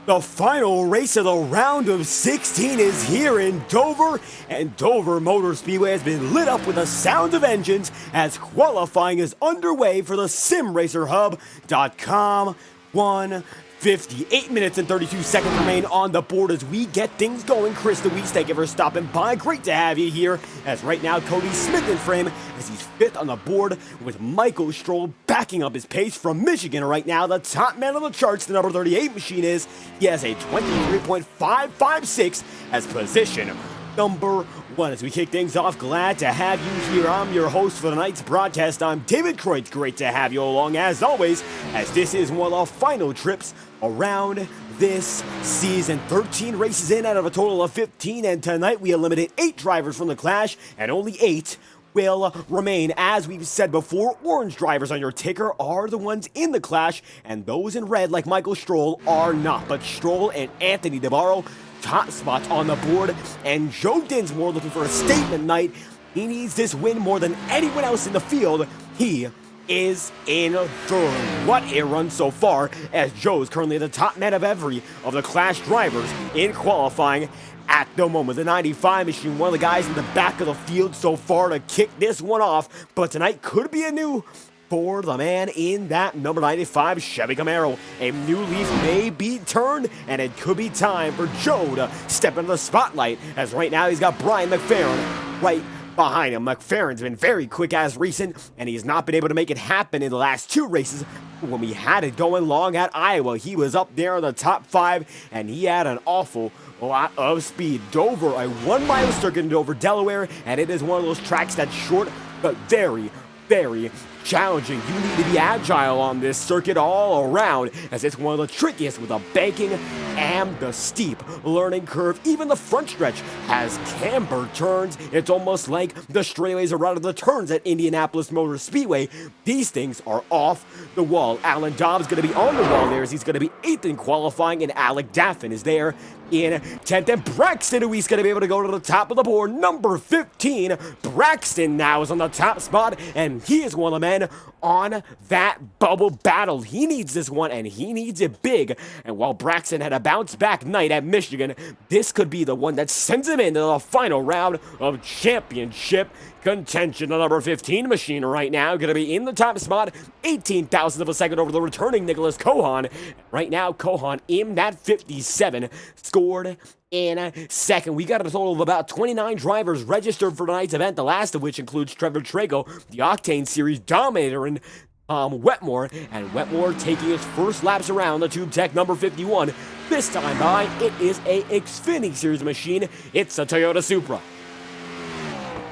The final race of the round of 16 is here in Dover, and Dover Motor Speedway has been lit up with the sound of engines as qualifying is underway for the SimRacerHub.com 158 minutes and 32 seconds remain on the board as we get things going. Chris DeWeese, thank you for stopping by. Great to have you here, as right now Cody Smith in frame as he's fifth on the board with Michael Stroll backing up his pace from Michigan. Right now, the top man on the charts, the number 38 machine is. He has a 23.556 as position number one. As we kick things off, glad to have you here. I'm your host for tonight's broadcast. I'm David Croyt. Great to have you along as always, as this is one of the final trips around this season. 13 races in out of a total of 15, and tonight we eliminate 8 drivers from the Clash, and only 8 will remain. As we've said before, orange drivers on your ticker are the ones in the Clash, and those in red, like Michael Stroll, are not. But Stroll and Anthony DeBarro, top spots on the board, and Joe Dinsmore looking for a statement night. He needs this win more than anyone else in the field. He is in third. What a run so far, as Joe's currently the top man of every of the Clash drivers in qualifying at the moment. The 95 machine, one of the guys in the back of the field so far to kick this one off, but tonight could be a new for the man in that number 95 Chevy Camaro. A new leaf may be turned, and it could be time for Joe to step into the spotlight, as right now he's got Brian McFerrin right behind him. McFerrin's been very quick as recent, and he's not been able to make it happen in the last 2 races. When we had it going long at Iowa, he was up there in the top 5, and he had an awful lot of speed. Dover, a 1-mile circuit in Dover, Delaware, and it is one of those tracks that's short, but very, very challenging. You need to be agile on this circuit all around, as it's one of the trickiest with the banking and the steep learning curve. Even the front stretch has camber turns. It's almost like the straightaways are out of the turns at Indianapolis Motor Speedway. These things are off the wall. Alan Dobbs going to be on the wall there, as he's going to be 8th in qualifying, and Alec Daffin is there in 10th. And Braxton, who he's going to be able to go to the top of the board, number 15. Braxton now is on the top spot, and he is one of the men on that bubble battle. He needs this one, and he needs it big. And while Braxton had a bounce back night at Michigan, this could be the one that sends him into the final round of championship contention. The number 15 machine right now going to be in the top spot, 18,000th of a second over the returning Nicholas Cohan. Right now, Cohan in that 57 scored in second. We got a total of about 29 drivers registered for tonight's event, the last of which includes Trevor Trago, the Octane Series dominator, and Wetmore, and Wetmore taking his first laps around the Tube Tech number 51. This time by, it is a Xfinity Series machine. It's a Toyota Supra.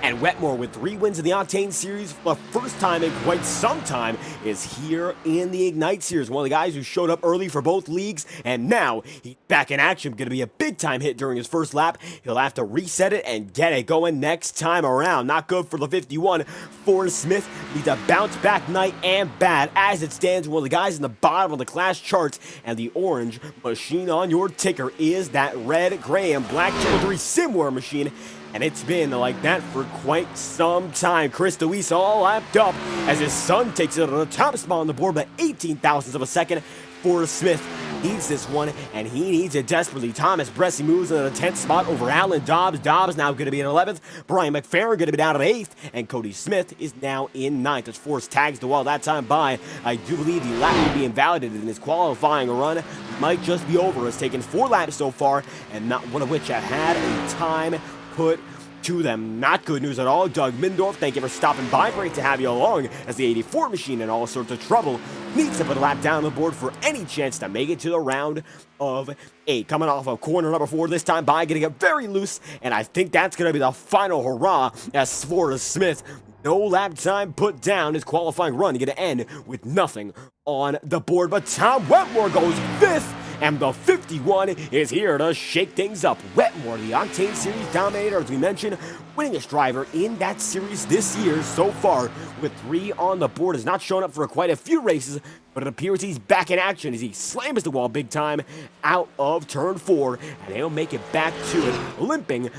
And Wetmore, with 3 wins in the Octane Series for the first time in quite some time, is here in the Ignite Series. One of the guys who showed up early for both leagues, and now he's back in action. Going to be a big-time hit during his first lap. He'll have to reset it and get it going next time around. Not good for the 51. Forrest Smith needs a bounce-back night and bad. As it stands, one of the guys in the bottom of the Clash charts, and the orange machine on your ticker is that red, gray, and black Channel 3 Simware machine. And it's been like that for quite some time. Chris DeWeese all lapped up as his son takes it to the top spot on the board by 18,000ths of a second. Forrest Smith needs this one, and he needs it desperately. Thomas Bresci moves into the 10th spot over Alan Dobbs. Dobbs now going to be in 11th. Brian McFerrin going to be down at 8th, and Cody Smith is now in 9th. As Forrest tags the wall that time by. I do believe the lap will be invalidated in his qualifying run. Might just be over. Has taken 4 laps so far, and not one of which have had a time put to them. Not good news at all. Doug Mindorf, thank you for stopping by. Great to have you along, as the 84 machine in all sorts of trouble needs to put a lap down the board for any chance to make it to the round of 8. Coming off of corner number 4 this time by, getting it very loose, and I think that's going to be the final hurrah, as Forrest Smith, no lap time put down. His qualifying run going to end with nothing on the board. But Tom Wetmore goes 5th, and the 51 is here to shake things up. Wetmore, the Octane Series dominator, as we mentioned, winningest driver in that series this year so far, with 3 on the board. Has not shown up for quite a few races, but it appears he's back in action as he slams the wall big time out of turn 4, and he'll make it back to it limping.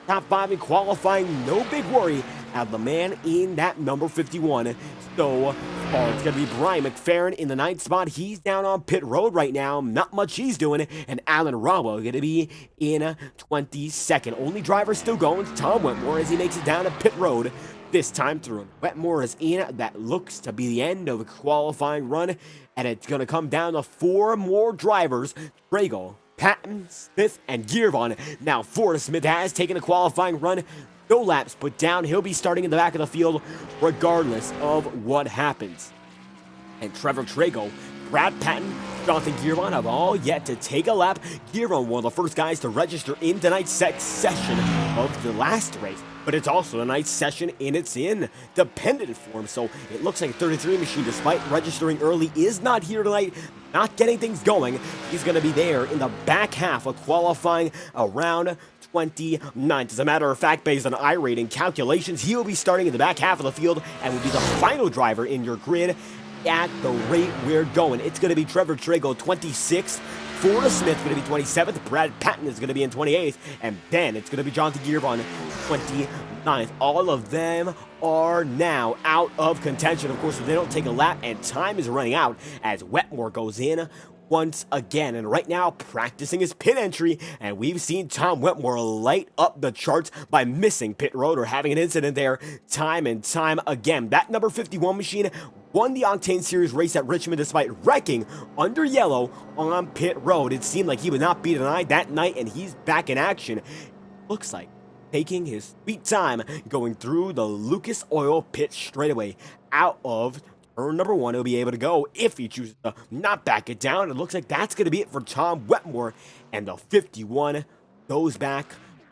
top 5 in qualifying, no big worry at the man in that number 51. So far, it's going to be Brian McFerrin in the 9th spot. He's down on pit road right now. Not much he's doing. And Alan Rowell going to be in 22nd. Only driver still going, Tom Wetmore, as he makes it down to pit road this time through. Wetmore is in. That looks to be the end of a qualifying run. And it's going to come down to 4 more drivers. Drago, Patton, Smith, and Gearvon. Now, Forrest Smith has taken a qualifying run. No laps put down. He'll be starting in the back of the field regardless of what happens. And Trevor Trago, Brad Patton, Jonathan Gearvon have all yet to take a lap. Gearvon, one of the first guys to register in tonight's session of the last race. But it's also a nice session in its independent form. So it looks like a 33 machine, despite registering early, is not here tonight, not getting things going. He's going to be there in the back half of qualifying around 29th. As a matter of fact, based on iRating calculations, he will be starting in the back half of the field and will be the final driver in your grid at the rate we're going. It's going to be Trevor Trago, 26th. Forrest Smith going to be 27th. Brad Patton is going to be in 28th. And then it's going to be Jonathan Gearvon, 29th. All of them are now out of contention. Of course, if they don't take a lap, and time is running out as Wetmore goes in once again, and right now practicing his pit entry, and we've seen Tom Wetmore light up the charts by missing pit road or having an incident there time and time again. That number 51 machine won the Octane Series race at Richmond despite wrecking under yellow on pit road. It seemed like he would not be denied that night, and he's back in action. Looks like taking his sweet time going through the Lucas Oil pit straightaway out of turn number 1. He'll be able to go if he chooses to not back it down. It looks like that's going to be it for Tom Wetmore, and the 51 goes back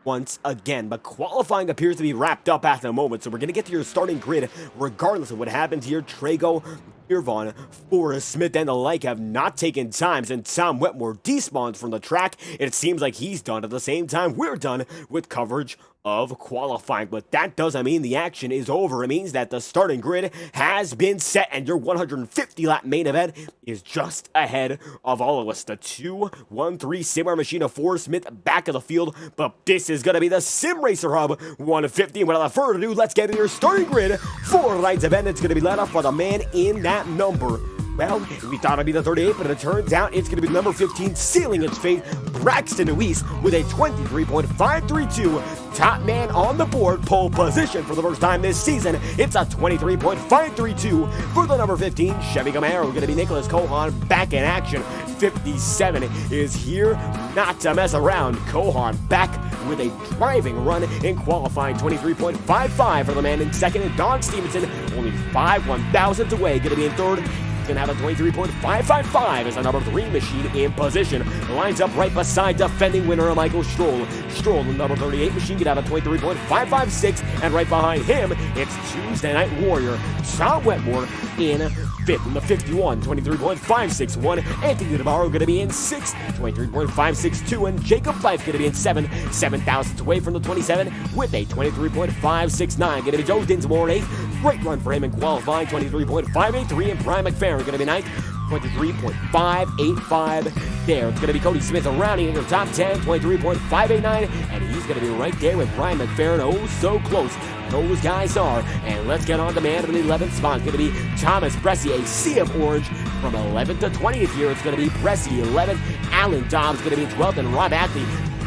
once again. But qualifying appears to be wrapped up at the moment, so we're going to get to your starting grid regardless of what happens here. Trago, Gearvon, Forrest Smith, and the like have not taken time since Tom Wetmore despawned from the track. It seems like he's done at the same time we're done with coverage of qualifying, but that doesn't mean the action is over. It means that the starting grid has been set, and your 150 lap main event is just ahead of all of us. The 2-1-3 Sim machine of Forrest Smith back of the field, but this is going to be the Sim Racer Hub 150. Without further ado, let's get to your starting grid for tonight's event. It's going to be led off by the man in that number. Well, we thought it'd be the 38, but it turns out it's going to be number 15, sealing its fate, Braxton Luis, with a 23.532. Top man on the board, pole position for the first time this season. It's a 23.532 for the number 15, Chevy Camaro. Going to be Nicholas Cohan back in action. 57 is here not to mess around. Cohan back with a driving run in qualifying. 23.55 for the man in second, and Don Stevenson only 5 1,000ths away. Going to be in third. Going to have a 23.555 as the number 3 machine in position. Lines up right beside defending winner Michael Stroll. Stroll, the number 38 machine, going to have a 23.556, and right behind him, it's Tuesday Night Warrior, Tom Wetmore in fifth. In the 51, 23.561. Anthony Navarro going to be in sixth, 23.562, and Jacob Fife going to be in seventh, 7,000ths away from the 27 with a 23.569. Going to be Joe Dinsmore in eighth. Great run for him in qualifying, 23.583, and Brian McFerrin going to be ninth, 23.585 there. It's going to be Cody Smith rounding in the top 10, 23.589, and he's going to be right there with Brian McFerrin. Oh, so close those guys are. And let's get on to man in the 11th spot. It's going to be Thomas Bresci, a sea of orange from 11th to 20th here. It's going to be Bresci 11th, Alan Dobbs going to be 12th, and Rob Ackley,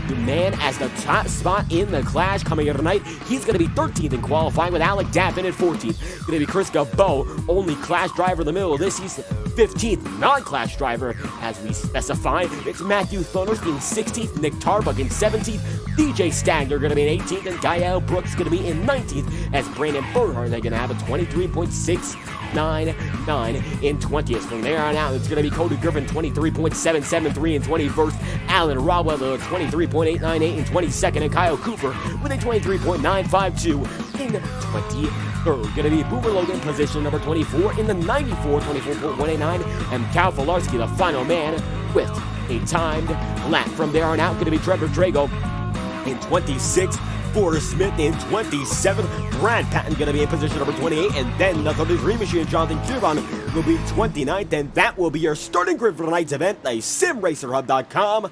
the man as the top spot in the clash coming here tonight. He's going to be 13th in qualifying with Alec Daffin at 14th. Going to be Chris Gabot, only clash driver in the middle of this. He's 15th non-clash driver as we specify. It's Matthew Thunderstein 16th, Nick Tarbuck in 17th, DJ Stagner going to be in 18th, and Gael Brooks going to be in 19th as Brandon Bernhardt, they're going to have a 23.699 in 20th. From there on out, it's going to be Cody Griffin 23.773 in 21st, Alan Rodwell 23.898 in 22nd, and Kyle Cooper with a 23.952 in 23rd. Going to be Boomer Logan, position number 24 in the 94, 24.189, and Cal Falarski, the final man, with a timed lap. From there on out, going to be Trevor Drago in 26th, Forrest Smith in 27th, Brad Patton going to be in position number 28, and then the 33 machine, Jonathan Gearvon, will be 29th, and that will be your starting grid for tonight's event, the SimRacerHub.com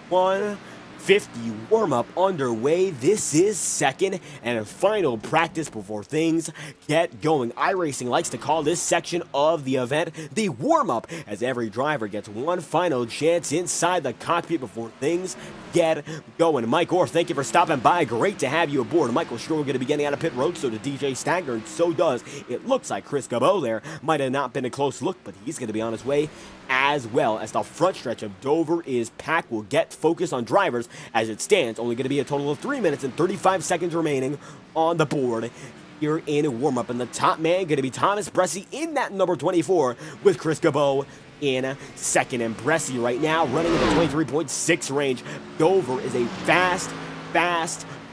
150. 50 warm-up underway. This is second and final practice before things get going. iRacing likes to call this section of the event the warm-up, as every driver gets one final chance inside the cockpit before things get going. Mike Orff, thank you for stopping by. Great to have you aboard. Michael Stroll going to be getting out of pit road, so does DJ Stagner, and so does, it looks like, Chris Cabot there. Might have not been a close look, but he's going to be on his way as well, as the front stretch of Dover is packed. We'll get focus on drivers as it stands. Only going to be a total of 3 minutes and 35 seconds remaining on the board here in warm-up. And the top man going to be Thomas Bressi in that number 24 with Chris Cabot in second. And Bressi right now running in the 23.6 range. Dover is a fast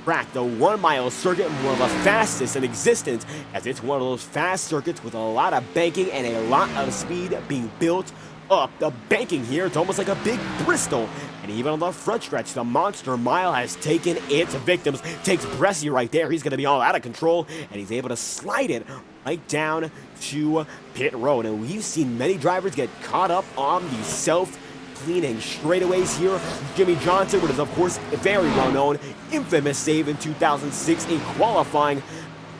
track. The 1 mile circuit, one of the fastest in existence, as it's one of those fast circuits with a lot of banking and a lot of speed being built up. The banking here, it's almost like a big Bristol. And even on the front stretch, the Monster Mile has taken its victims. Takes Bressi right there. He's going to be all out of control, and he's able to slide it right down to pit road. And we've seen many drivers get caught up on the self-cleaning straightaways here. Jimmy Johnson, which is, of course, very well-known, infamous save in 2006 in qualifying.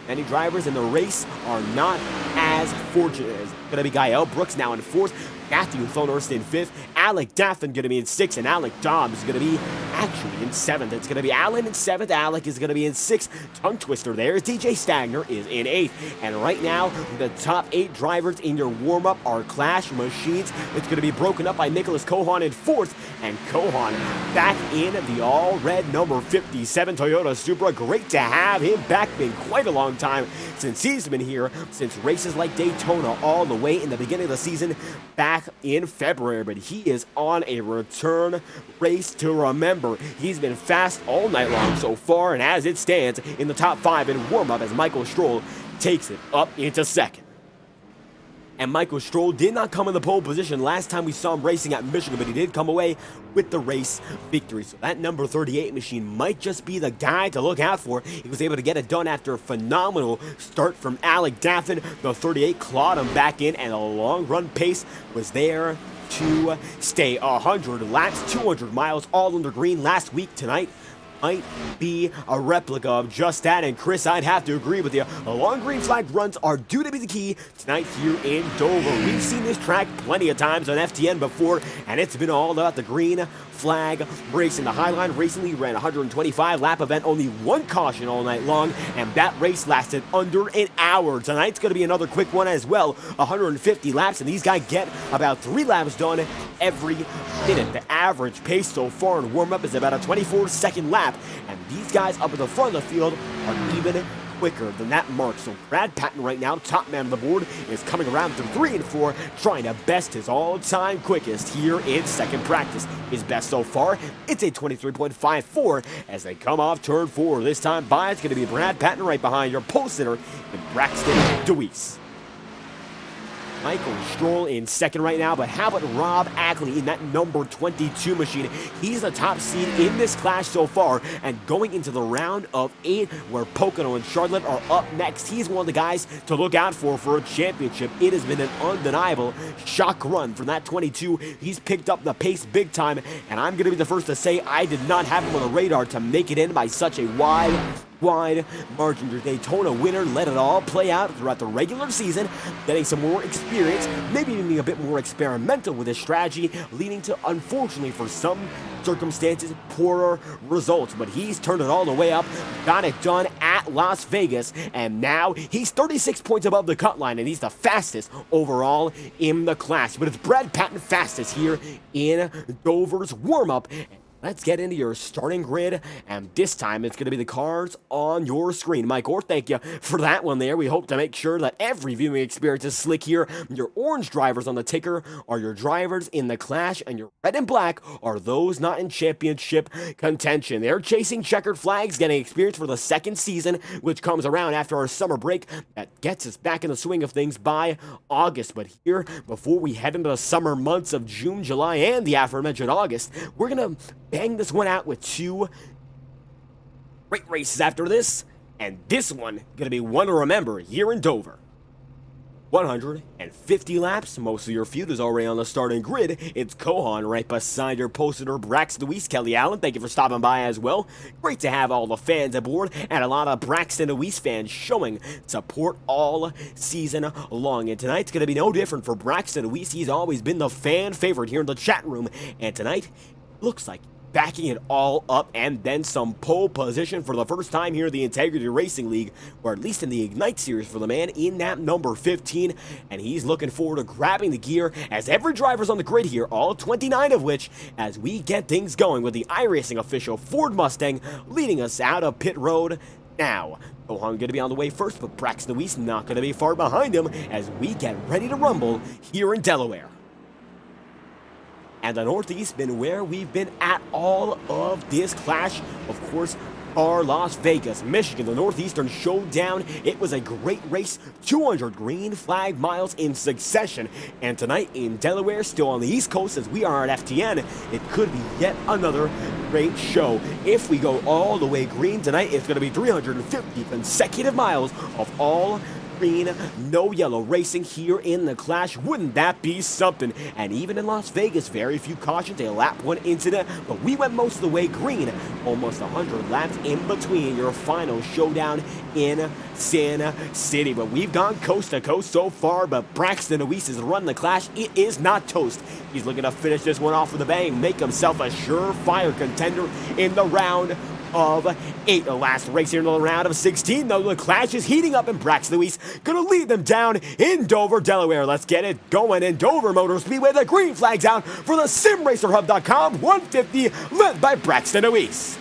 Many drivers in the race are not as fortunate. It's going to be Gael Brooks now in fourth, Matthew Thornhurst in fifth, Alec Daffin going to be in sixth, and Alec Dobbs is going to be actually in seventh. It's going to be Allen in seventh, Alec is going to be in sixth. Tongue twister there. DJ Stagner is in eighth. And right now, the top 8 drivers in your warm-up are Clash Machines. It's going to be broken up by Nicholas Cohan in fourth, and Cohan back in the all-red number 57 Toyota Supra. Great to have him back. Been quite a long time since he's been here, since races like Daytona all the way in the beginning of the season back in February. But he is on a return race to remember. He's been fast all night long so far, and as it stands in the top 5 in warm-up, as Michael Stroll takes it up into second. And Michael Stroll did not come in the pole position last time we saw him racing at Michigan, but he did come away with the race victory. So that number 38 machine might just be the guy to look out for. He was able to get it done after a phenomenal start from Alec Daffin. The 38 clawed him back in, and a long run pace was there to stay. 100 laps, 200 miles, all under green last week. Tonight might be a replica of just that. And Chris, I'd have to agree with you. The long green flag runs are due to be the key tonight here in Dover. We've seen this track plenty of times on FTN before, and it's been all about the green flag racing. The Highline recently ran a 125 lap event, only one caution all night long, and that race lasted under an hour. Tonight's going to be another quick one as well, 150 laps, and these guys get about 3 laps done every minute. The average pace so far in warm-up is about a 24-second lap, and these guys up at the front of the field are even quicker than that mark. So Brad Patton right now, top man on the board, is coming around through 3 and 4, trying to best his all-time quickest here in second practice. His best so far, it's a 23.54 as they come off turn 4. This time by, it's going to be Brad Patton right behind your pole sitter in Braxton DeWeese. Michael Stroll in second right now, but how about Rob Ackley in that number 22 machine? He's the top seed in this class so far, and going into the round of 8, where Pocono and Charlotte are up next, he's one of the guys to look out for a championship. It has been an undeniable shock run from that 22. He's picked up the pace big time, and I'm going to be the first to say I did not have him on the radar to make it in by such a wide margin. Your Daytona winner let it all play out throughout the regular season, getting some more experience, maybe even being a bit more experimental with his strategy, leading to, unfortunately for some circumstances, poorer results. But he's turned it all the way up, got it done at Las Vegas, and now he's 36 points above the cut line, and he's the fastest overall in the class. But it's Brad Patton fastest here in Dover's warm-up. Let's get into your starting grid, and this time it's going to be the cars on your screen. Mike Orff, thank you for that one there. We hope to make sure that every viewing experience is slick here. Your orange drivers on the ticker are your drivers in the Clash, and your red and black are those not in championship contention. They're chasing checkered flags, getting experience for the second season, which comes around after our summer break. That gets us back in the swing of things by August. But here, before we head into the summer months of June, July, and the aforementioned August, we're going to bang this one out with 2 great races after this, and this one gonna be one to remember here in Dover. 150 laps. Most of your field is already on the starting grid. It's Kohan right beside your poster, Braxton Weiss. Kelly Allen, thank you for stopping by as well. Great to have all the fans aboard, and a lot of Braxton Weiss fans showing support all season long. And tonight's going to be no different for Braxton Weiss. He's always been the fan favorite here in the chat room, and tonight looks like backing it all up, and then some pole position for the first time here in the Integrity Racing League, or at least in the Ignite Series for the man in that number 15, and he's looking forward to grabbing the gear as every driver's on the grid here, all 29 of which, as we get things going with the iRacing official Ford Mustang leading us out of pit road now. Kohan going to be on the way first, but Braxton Weiss not going to be far behind him as we get ready to rumble here in Delaware. And the Northeast been where we've been at all of this clash. Of course, our Las Vegas, Michigan, the Northeastern Showdown. It was a great race, 200 green flag miles in succession. And tonight in Delaware, still on the East Coast as we are at FTN, it could be yet another great show. If we go all the way green tonight, it's going to be 350 consecutive miles of all green, no yellow racing here in the clash. Wouldn't that be something? And even in Las Vegas, very few cautions, a lap 1 incident, but we went most of the way green, almost 100 laps in between your final showdown in Sin City. But we've gone coast to coast so far, but Braxton Weiss has run the clash. It is not toast. He's looking to finish this one off with a bang, make himself a surefire contender in the round of 8. The last race here in the round of 16, though, the clash is heating up, and Braxton Weiss gonna lead them down in Dover, Delaware. Let's get it going in Dover Motor Speedway. The green flag's out for the SimRacerHub.com 150, led by Braxton Weiss.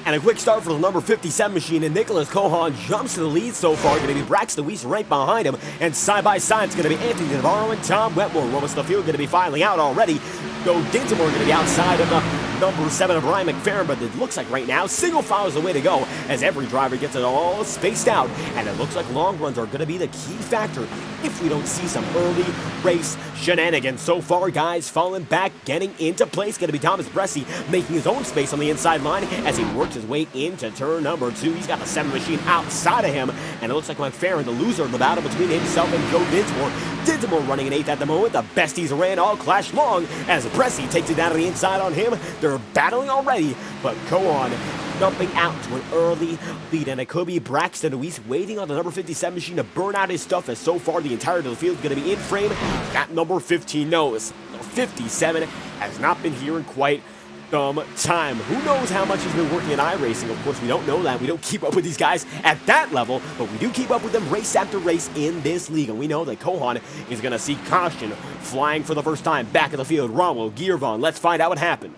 And a quick start for the number 57 machine, and Nicholas Kohan jumps to the lead so far. Going to be Braxton Weiss right behind him, and side by side it's going to be Anthony Navarro and Tom Wetmore. Most of the field going to be filing out already. Joe Dinsmore going to be outside of the number 7 of Brian McFerrin, but it looks like right now single file is the way to go as every driver gets it all spaced out, and it looks like long runs are going to be the key factor if we don't see some early race shenanigans. So far, guys, falling back, getting into place, going to be Thomas Bresci making his own space on the inside line as he works his way into turn number 2. He's got the 7 machine outside of him, and it looks like McFerrin, the loser of the battle between himself and Joe Dinsmore. Dinsmore running an 8th at the moment. The besties ran all clash long as Bresci takes it down to the inside on him. They're battling already, but Kohan jumping out to an early lead, and it could be Braxton Weiss waiting on the number 57 machine to burn out his stuff, as so far the entirety of the field is going to be in frame. That number 15 knows. 57 has not been here in quite some time. Who knows how much he's been working in iRacing? Of course, we don't know that. We don't keep up with these guys at that level, but we do keep up with them race after race in this league, and we know that Kohan is going to see caution flying for the first time back in the field. Romwell, Gearvon, let's find out what happened.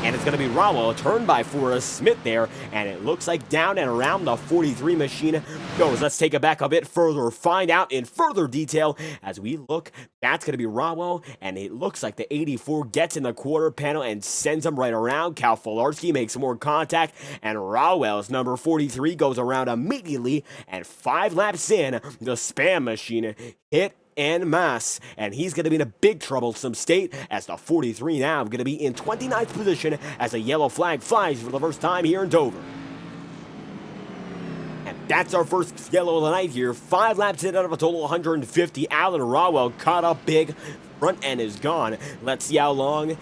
And it's going to be Romwell, a turn by Forrest Smith there, and it looks like down and around the 43 machine goes. Let's take it back a bit further, find out in further detail as we look. That's going to be Romwell, and it looks like the 84 gets in the quarter panel and sends him right around. Cal Filarski makes more contact, and Romwell's number 43 goes around immediately, and 5 laps in, the Spam machine hit en masse, and he's going to be in a big troublesome state as the 43 now going to be in 29th position as a yellow flag flies for the first time here in Dover. And that's our first yellow of the night here. 5 laps in out of a total 150. Alan Romwell caught up big. Front end is gone. Let's see how long he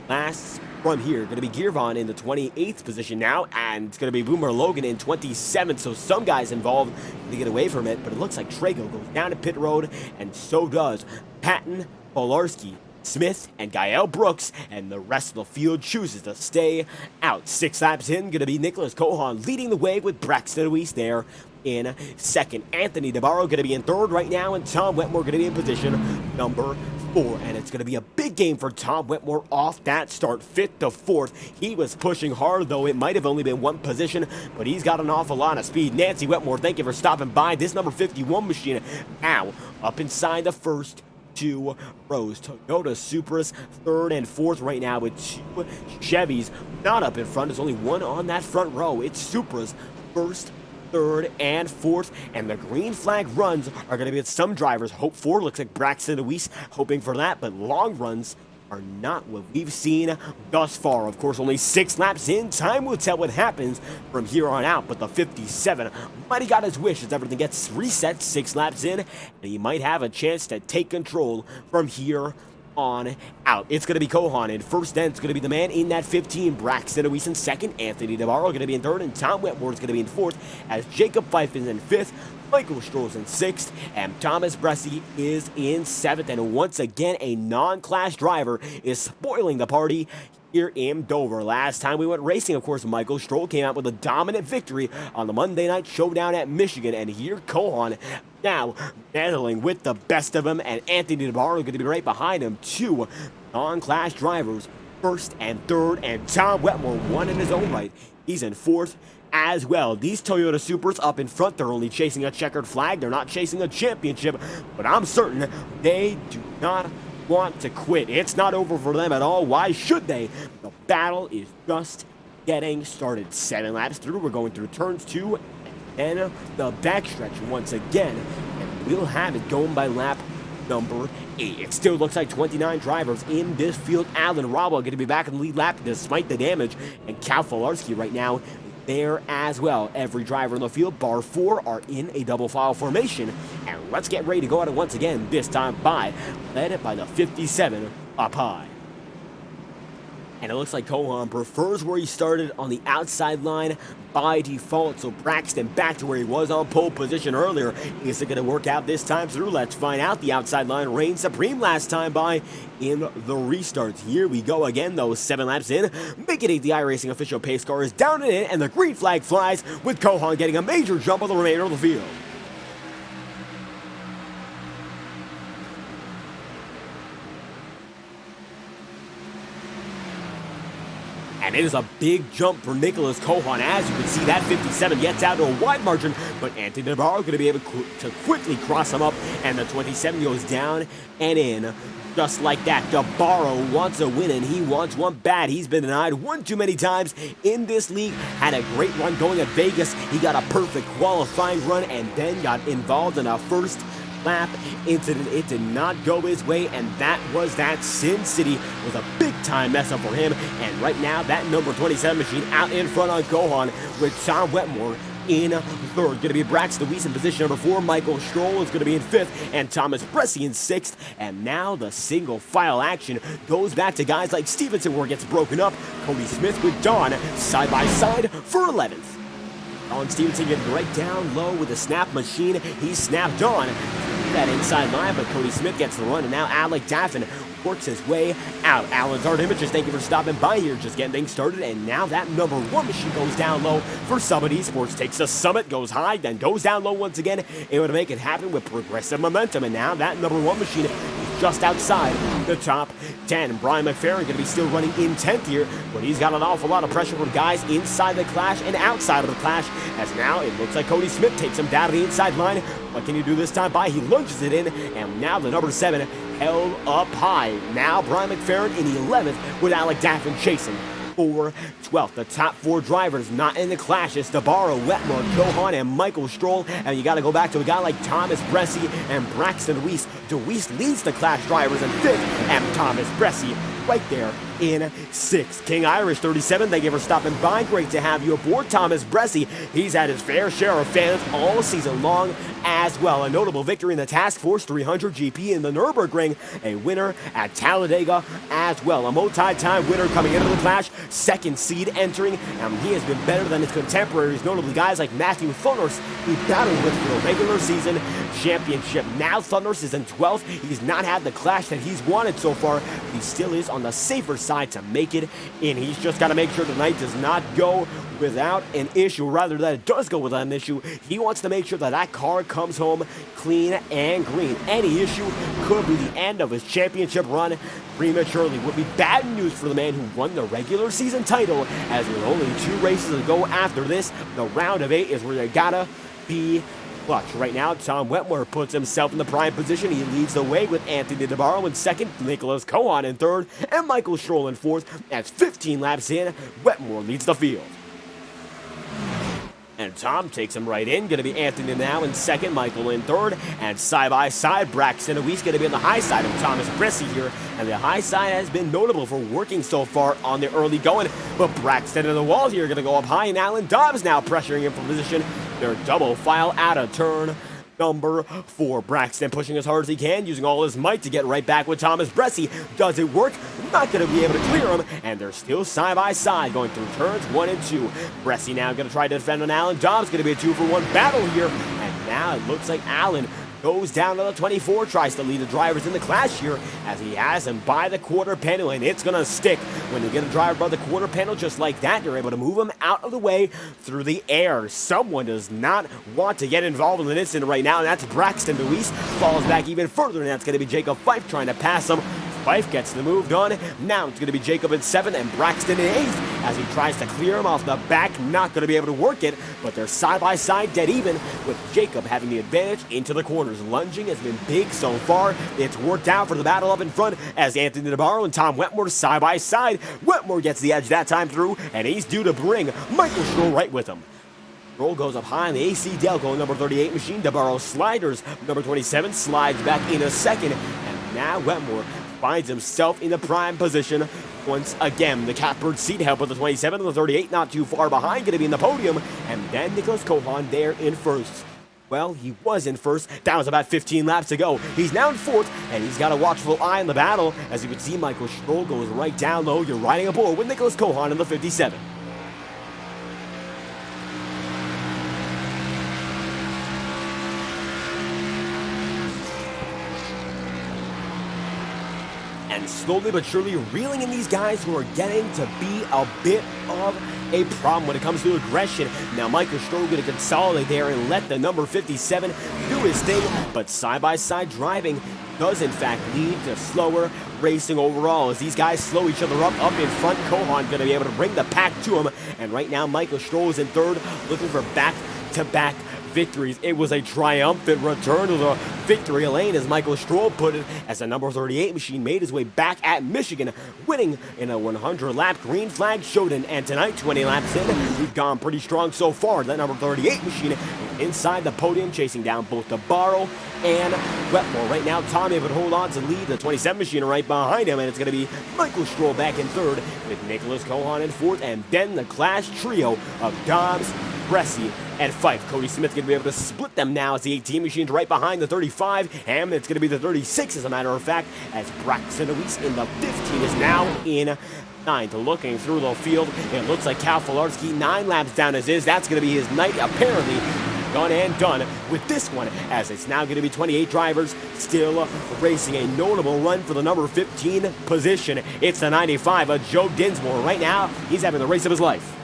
lasts from here. Going to be Gearvon in the 28th position now, and it's going to be Boomer Logan in 27th, so some guys involved to get away from it, but it looks like Trago goes down to pit road, and so does Patton, Polarski, Smith, and Gael Brooks, and the rest of the field chooses to stay out. 6 laps in, going to be Nicholas Kohan leading the way with Braxton Weiss there in second. Anthony Navarro going to be in third right now, and Tom Wetmore going to be in position number 4. And it's going to be a big game for Tom Wetmore off that start, 5th to 4th. He was pushing hard, though it might have only been 1 position, but he's got an awful lot of speed. Nancy Wetmore, thank you for stopping by. This number 51 machine now up inside the first two rows. Toyota Supras third and fourth right now with two Chevys not up in front. There's only one on that front row. It's Supras first, third, and fourth, and the green flag runs are going to be what some drivers hope for. Looks like Braxton Deweese hoping for that, but long runs are not what we've seen thus far. Of course, only 6 laps in. Time will tell what happens from here on out, but the 57 might have got his wish as everything gets reset 6 laps in, and he might have a chance to take control from here on out. It's going to be Kohan in first, then it's going to be the man in that 15, Braxton Deweese in second, Anthony DeBarro going to be in third, and Tom Wetmore is going to be in fourth, as Jacob Fife is in fifth, Michael Stroll's in sixth, and Thomas Bresci is in seventh, and once again, a non-class driver is spoiling the party here in Dover. Last time we went racing, of course, Michael Stroll came out with a dominant victory on the Monday night showdown at Michigan, and here Kohan now battling with the best of them, and Anthony DeBarro going to be right behind him. 2 non-class drivers, first and third, and Tom Wetmore, one in his own right. He's in fourth as well. These Toyota Supras up in front, they're only chasing a checkered flag. They're not chasing a championship, but I'm certain they do not want to quit. It's not over for them at all. Why should they? The battle is just getting started. 7 laps through. We're going through turns 2 and the backstretch once again, and we'll have it going by lap number 8. It still looks like 29 drivers in this field. Alan Robwell going to be back in the lead lap despite the damage, and Cal Falarski right now there as well. Every driver in the field, bar 4, are in a double file formation, and let's get ready to go at it once again, this time led by the 57 up high. And it looks like Kohan prefers where he started on the outside line by default. So Braxton back to where he was on pole position earlier. Is it going to work out this time through? Let's find out. The outside line reigned supreme last time by in the restarts. Here we go again, though. 7 laps in. Making it the iRacing official pace car is down and in, and the green flag flies with Kohan getting a major jump on the remainder of the field. And it is a big jump for Nicholas Kohan. As you can see, that 57 gets out to a wide margin, but Anthony DeBarro going to be able to quickly cross him up, and the 27 goes down and in. Just like that, DeBarro wants a win, and he wants one bad. He's been denied one too many times in this league. Had a great run going at Vegas. He got a perfect qualifying run and then got involved in a first lap incident. It did not go his way, and that was that. Sin City was a big-time mess-up for him, and right now, that number 27 machine out in front on Kohan with Tom Wetmore in third. Going to be Braxton Deweese in position number 4. Michael Stroll is going to be in 5th, and Thomas Bresci in 6th. And now the single file action goes back to guys like Stevenson, where it gets broken up. Cody Smith with Don side by side for 11th. Don Stevenson getting right down low with the snap machine. He snapped on that inside line, but Cody Smith gets the run, and now Alec Daffin works his way out. Alan's Art Images, thank you for stopping by here, just getting things started, and now that number 1 machine goes down low for Summit Esports, takes the summit, goes high, then goes down low once again, able to make it happen with progressive momentum, and now that number 1 machine is just outside the top 10. Brian McFerrin going to be still running in 10th here, but he's got an awful lot of pressure from guys inside the clash and outside of the clash, as now it looks like Cody Smith takes him down to the inside line. What can he do this time? He lunges it in, and now the number 7 held up high. Now Brian McFerrin in the 11th with Alec Daffin chasing for 12th. The top 4 drivers not in the clash. It's DeBarro, Wetmore, Kohan, and Michael Stroll. And you got to go back to a guy like Thomas Bresci and Braxton Deweese. Deweese leads the clash drivers in 5th, and Thomas Bresci right there in 6th. King Irish 37, thank you for stopping by. Great to have you aboard. Thomas Bresci, he's had his fair share of fans all season long as well. A notable victory in the Task Force 300 GP in the Nürburgring, a winner at Talladega as well. A multi-time winner coming into the clash, 2nd seed entering, and he has been better than his contemporaries, notably guys like Matthew Thunders, who battled with for the regular season championship. Now Thunders is in 12th. He's not had the clash that he's wanted so far, but he still is on the safer side to make it in. He's just got to make sure the night does not go without an issue, rather that it does go without an issue. He wants to make sure that that car comes home clean and green. Any issue could be the end of his championship run prematurely. Would be bad news for the man who won the regular season title, as with only 2 races to go after this. The round of 8 is where you gotta be clutch. Right now, Tom Wetmore puts himself in the prime position. He leads the way with Anthony DeBarro in second, Nicholas Cohan in third, and Michael Stroll in fourth. That's 15 laps in. Wetmore leads the field. And Tom takes him right in. Going to be Anthony now in second, Michael in third. And side by side, Braxton Awie's going to be on the high side of Thomas Bressy here. And the high side has been notable for working so far on the early going. But Braxton and the wall here going to go up high. And Alan Dobbs now pressuring him from position. They're double file out of turn number 4. Braxton pushing as hard as he can, using all his might to get right back with Thomas Bressy. Does it work? Not going to be able to clear him, and they're still side by side going through turns 1 and 2. Bressy now going to try to defend on Alan Dobbs. Going to be a 2-for-1 battle here, and now it looks like Alan goes down to the 24, tries to lead the drivers in the clash here as he has him by the quarter panel, and it's going to stick. When you get a driver by the quarter panel just like that, you're able to move him out of the way through the air. Someone does not want to get involved in an incident right now, and that's Braxton Luis. Falls back even further, and that's going to be Jacob Fife trying to pass him. Fife gets the move done. Now it's going to be Jacob in 7th and Braxton in 8th as he tries to clear him off the back. Not going to be able to work it, but they're side by side, dead even, with Jacob having the advantage into the corners. Lunging has been big so far. It's worked out for the battle up in front as Anthony DeBarro and Tom Wetmore side by side. Wetmore gets the edge that time through, and he's due to bring Michael Stroll right with him. Stroll goes up high in the AC Delco number 38 machine. DeBarro sliders number 27, slides back in a second, and now Wetmore finds himself in the prime position once again. The catbird seat help with the 27 and the 38 not too far behind, going to be in the podium, and then Nicholas Cohan there in first. Well, he was in first. That was about 15 laps to go. He's now in fourth, and he's got a watchful eye on the battle. As you can see, Michael Stroll goes right down low. You're riding aboard with Nicholas Cohan in the 57. And slowly but surely reeling in these guys who are getting to be a bit of a problem when it comes to aggression. Now Michael Stroll going to consolidate there and let the number 57 do his thing, but side-by-side driving does in fact lead to slower racing overall as these guys slow each other up in front. Cohan going to be able to bring the pack to him, and right now Michael Stroll is in third, looking for back-to-back victories. It was a triumphant return to the victory lane, as Michael Stroll put it, as the number 38 machine made his way back at Michigan, winning in a 100-lap green flag showdown. And tonight, 20 laps in, we've gone pretty strong so far. That number 38 machine inside the podium, chasing down both DeBarro and Wetmore. Right now, Tom able to hold on to lead. The 27 machine right behind him, and it's going to be Michael Stroll back in third with Nicholas Cohan in fourth, and then the clash trio of Dobbs, Bressy, and Fife. Cody Smith going to be able to split them now as the 18 machine's right behind the 35, and it's going to be the 36 as a matter of fact, as Braxton Luis in the 15 is now in 9th. Looking through the field, it looks like Cal Filarski 9 laps down as is. That's going to be his night, apparently gone and done with this one, as it's now going to be 28 drivers still racing. A notable run for the number 15 position. It's the 95 of Joe Dinsmore. Right now, he's having the race of his life.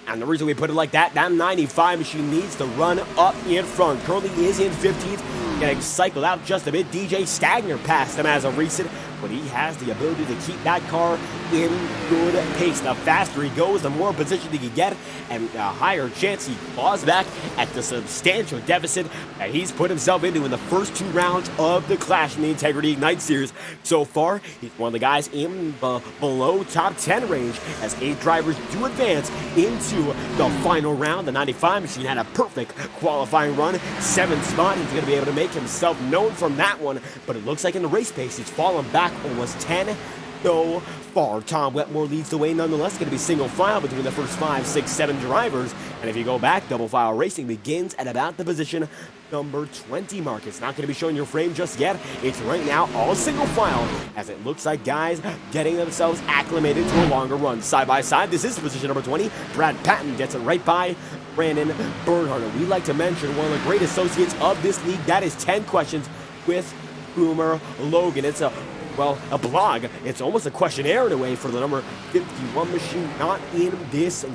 And the reason we put it like that 95 machine needs to run up in front. Currently is in 15th, getting cycled out just a bit. DJ Stagner passed him as of recent, but he has the ability to keep that car in good pace. The faster he goes, the more position he can get, and a higher chance he claws back at the substantial deficit that he's put himself into in the first 2 rounds of the Clash in the Integrity Ignite Series. So far, he's one of the guys in the below top 10 range, as 8 drivers do advance into the final round. The 95 machine had a perfect qualifying run, 7th spot. He's going to be able to make himself known from that one, but it looks like in the race pace, he's fallen back almost 10 so far. Tom Wetmore leads the way nonetheless. Going to be single file between the first 5, 6, 7 drivers. And if you go back, double file racing begins at about the position number 20 mark. It's not going to be showing your frame just yet. It's right now all single file, as it looks like guys getting themselves acclimated to a longer run. Side by side, this is position number 20. Brad Patton gets it right by Brandon Bernhardt. We like to mention one of the great associates of this league. That is 10 questions with Boomer Logan. It's a blog. It's almost a questionnaire in a way for the number 51 machine. Not in this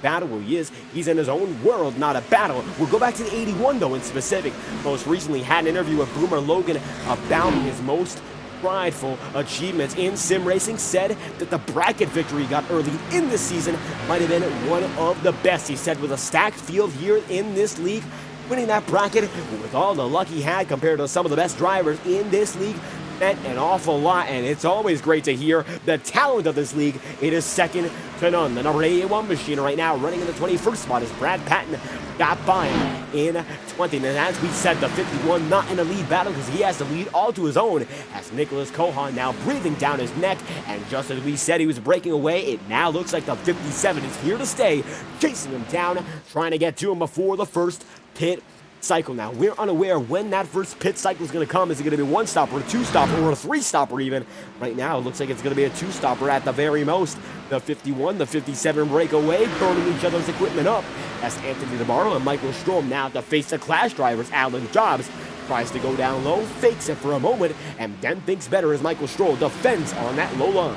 battle. Well, he's in his own world, not a battle. We'll go back to the 81 though in specific. Most recently had an interview with Boomer Logan about his most prideful achievements in sim racing, said that the bracket victory he got early in this season might have been one of the best. He said with a stacked field here in this league, winning that bracket with all the luck he had compared to some of the best drivers in this league meant an awful lot, and it's always great to hear the talent of this league. It is second to none. The number 81 machine right now running in the 21st spot as Brad Patton got by him in 20. And as we said, the 51 not in a lead battle because he has the lead all to his own as Nicholas Cohan now breathing down his neck. And just as we said he was breaking away, it now looks like the 57 is here to stay, chasing him down, trying to get to him before the first pit cycle. Now, we're unaware when that first pit cycle is going to come. Is it going to be one stopper, a two stopper, or a three stopper even? Right now, it looks like it's going to be a two stopper at the very most. The 51, the 57 break away, burning each other's equipment up as Anthony DeMarlo and Michael Strom now to face the Clash drivers. Alan Jobs tries to go down low, fakes it for a moment, and then thinks better as Michael Stroll defends on that low line.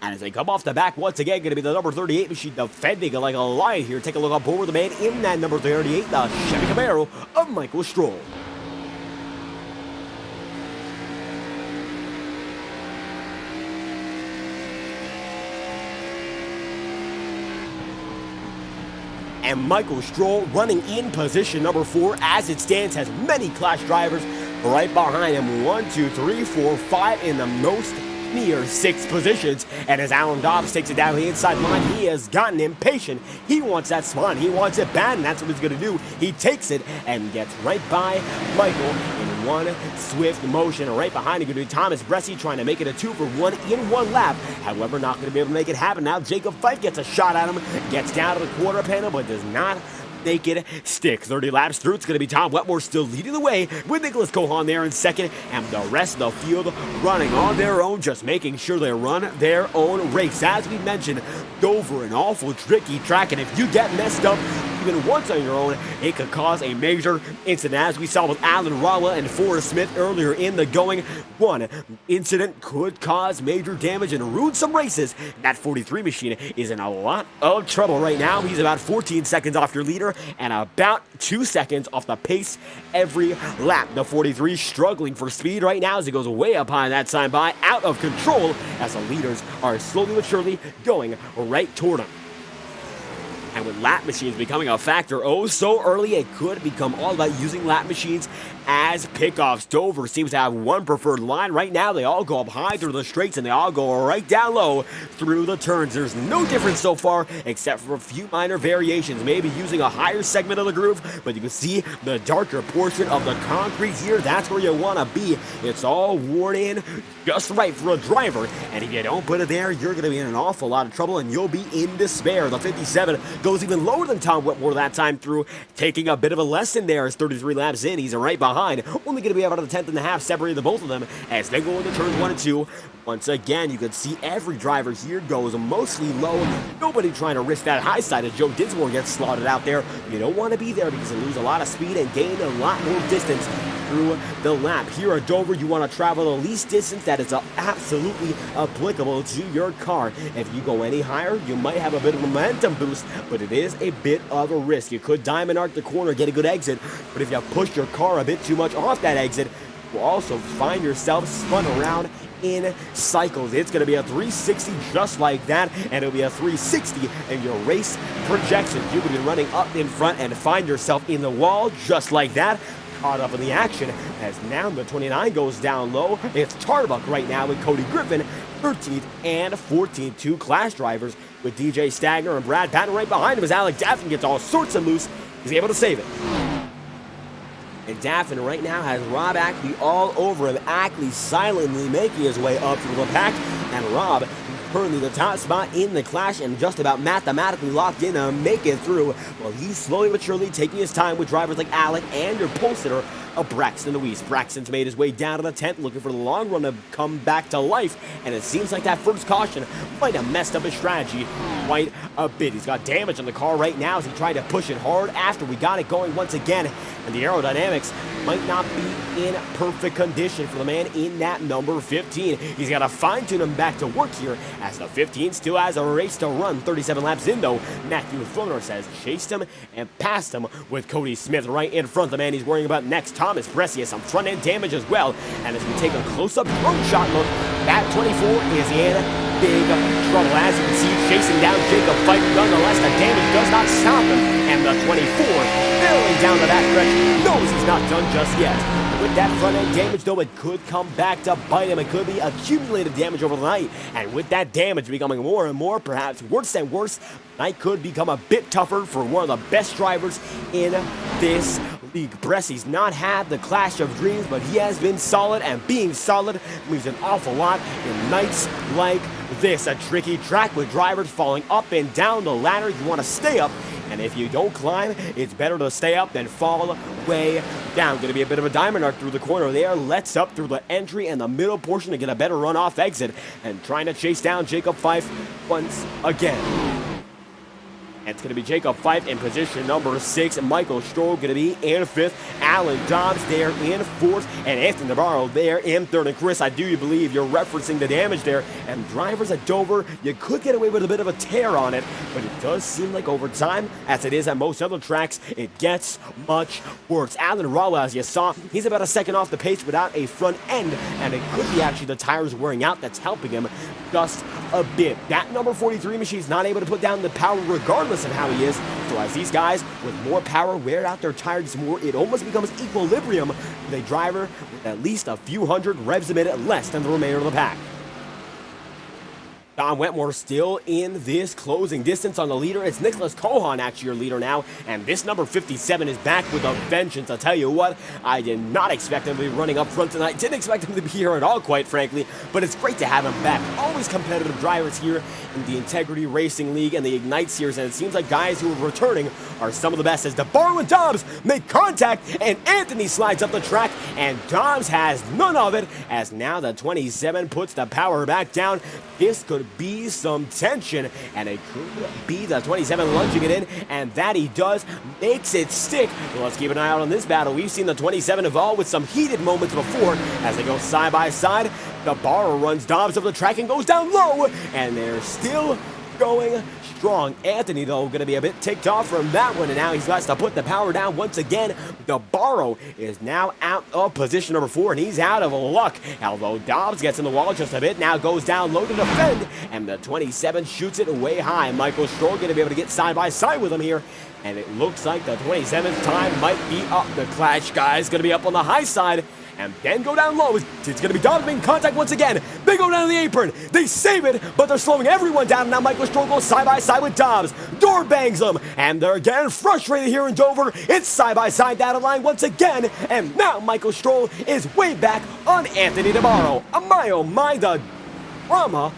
And as they come off the back, once again, going to be the number 38 machine defending like a lion here. Take a look on board with the man in that number 38, the Chevy Camaro of Michael Stroll. And Michael Stroll running in position number 4 as it stands, has many Clash drivers right behind him. 1, 2, 3, 4, 5 in the most near 6 positions, and as Alan Dobbs takes it down the inside line, he has gotten impatient. He wants that spot, he wants it bad, and that's what he's going to do. He takes it and gets right by Michael in one swift motion. Right behind him going to be Thomas Bresci trying to make it a 2-for-1 in one lap. However, not going to be able to make it happen. Now Jacob Fife gets a shot at him, gets down to the quarter panel, but does not make it stick. 30 laps through, it's going to be Tom Wetmore still leading the way with Nicholas Cohan there in second, and the rest of the field running on their own, just making sure they run their own race. As we mentioned, Dover, an awful tricky track, and if you get messed up even once on your own, it could cause a major incident, as we saw with Alan Rawa and Forrest Smith earlier in the going. One incident could cause major damage and ruin some races. That 43 machine is in a lot of trouble right now. He's about 14 seconds off your leader and about 2 seconds off the pace every lap. The 43 struggling for speed right now as he goes way up high in that sign by, out of control as the leaders are slowly but surely going right toward him. And with lap machines becoming a factor oh so early, it could become all about using lap machines as pickoffs. Dover seems to have one preferred line right now. They all go up high through the straights and they all go right down low through the turns. There's no difference so far except for a few minor variations, maybe using a higher segment of the groove, but you can see the darker portion of the concrete here. That's where you want to be. It's all worn in just right for a driver, and if you don't put it there, you're going to be in an awful lot of trouble and you'll be in despair. The 57 goes even lower than Tom Whitmore that time through, taking a bit of a lesson there as 33 laps in. He's right behind, only going to be about a tenth and a half separating the both of them as they go into turns 1 and 2. Once again, you can see every driver here goes mostly low. Nobody trying to risk that high side as Joe Dinsmore gets slotted out there. You don't want to be there because you lose a lot of speed and gain a lot more distance through the lap. Here at Dover, you want to travel the least distance that is absolutely applicable to your car. If you go any higher, you might have a bit of a momentum boost, but it is a bit of a risk. You could diamond arc the corner, get a good exit, but if you push your car a bit too much off that exit, you'll also find yourself spun around in cycles. It's going to be a 360 just like that, and it'll be a 360 in your race projections. You could be running up in front and find yourself in the wall just like that. Caught up in the action as now the 29 goes down low. It's Tarbuck right now with Cody Griffin, 13th and 14th, 2 Clash drivers with DJ Stagner and Brad Patton right behind him as Alec Daffin gets all sorts of loose. He's able to save it. And Daffin right now has Rob Ackley all over him. Ackley silently making his way up through the pack, and Rob currently the top spot in the Clash and just about mathematically locked in to make it through. Well, he's slowly but surely taking his time with drivers like Alec and your pole sitter of Braxton Louise. Braxton's made his way down to the 10th, looking for the long run to come back to life, and it seems like that first caution might have messed up his strategy quite a bit. He's got damage on the car right now as he tried to push it hard after we got it going once again, and the aerodynamics might not be in perfect condition for the man in that number 15. He's got to fine-tune him back to work here as the 15 still has a race to run. 37 laps in, though. Matthew Fuller has chased him and passed him with Cody Smith right in front. The man he's worrying about next, Thomas Bresci has some front-end damage as well. And as we take a close-up drone shot look, that 24 is in big trouble. As you can see, chasing down Jacob Fife. Nonetheless, the damage does not stop him. And the 24, barreling down to that stretch, knows he's not done just yet. With that front-end damage, though, it could come back to bite him. It could be accumulated damage over the night. And with that damage becoming more and more, perhaps worse and worse, night could become a bit tougher for one of the best drivers in this league. Bresci's not had the clash of dreams, but he has been solid, and being solid means an awful lot in nights like this. A tricky track with drivers falling up and down the ladder. You want to stay up, and if you don't climb, it's better to stay up than fall way down. Going to be a bit of a diamond arc through the corner there. Lets up through the entry and the middle portion to get a better runoff exit, and trying to chase down Jacob Fife once again. And it's going to be Jacob Fife in position number 6. Michael Stroll going to be in 5th. Alan Dobbs there in 4th. And Anthony Navarro there in 3rd. And Chris, I do believe you're referencing the damage there. And drivers at Dover, you could get away with a bit of a tear on it. But it does seem like over time, as it is at most other tracks, it gets much worse. Alan Ralla, as you saw, he's about a second off the pace without a front end. And it could be actually the tires wearing out that's helping him just a bit. That number 43 machine's not able to put down the power regardless of how he is. So as these guys with more power wear out their tires more, it almost becomes equilibrium with a driver with at least a few hundred revs a minute less than the remainder of the pack. Don Wentworth still in this closing distance on the leader. It's Nicholas Cohan actually your leader now, and this number 57 is back with a vengeance. I'll tell you what, I did not expect him to be running up front tonight. Didn't expect him to be here at all, quite frankly, but it's great to have him back. Always competitive drivers here in the Integrity Racing League and the Ignite Series, and it seems like guys who are returning are some of the best. As DeBarro and Dobbs make contact, and Anthony slides up the track, and Dobbs has none of it, as now the 27 puts the power back down. This could be some tension, and it could be the 27 lunging it in, and that he does, makes it stick. Well, let's keep an eye out on this battle. We've seen the 27 evolve with some heated moments before as they go side by side. DeBarro runs Dobbs up the track and goes down low, and they're still going strong. Anthony, though, going to be a bit ticked off from that one, and now he's got to put the power down once again. DeBarro is now out of position number 4, and he's out of luck. Although Dobbs gets in the wall just a bit, now goes down low to defend, and the 27 shoots it way high. Michael Stroll going to be able to get side by side with him here, and it looks like the 27th time might be up. The Clash guys going to be up on the high side, and then go down low. It's going to be Dobbs making contact once again. They go down to the apron. They save it, but they're slowing everyone down. Now Michael Stroll goes side by side with Dobbs. Door bangs them, and they're again frustrated here in Dover. It's side by side down the line once again, and now Michael Stroll is way back on Anthony DeBarro. Oh my, the drama,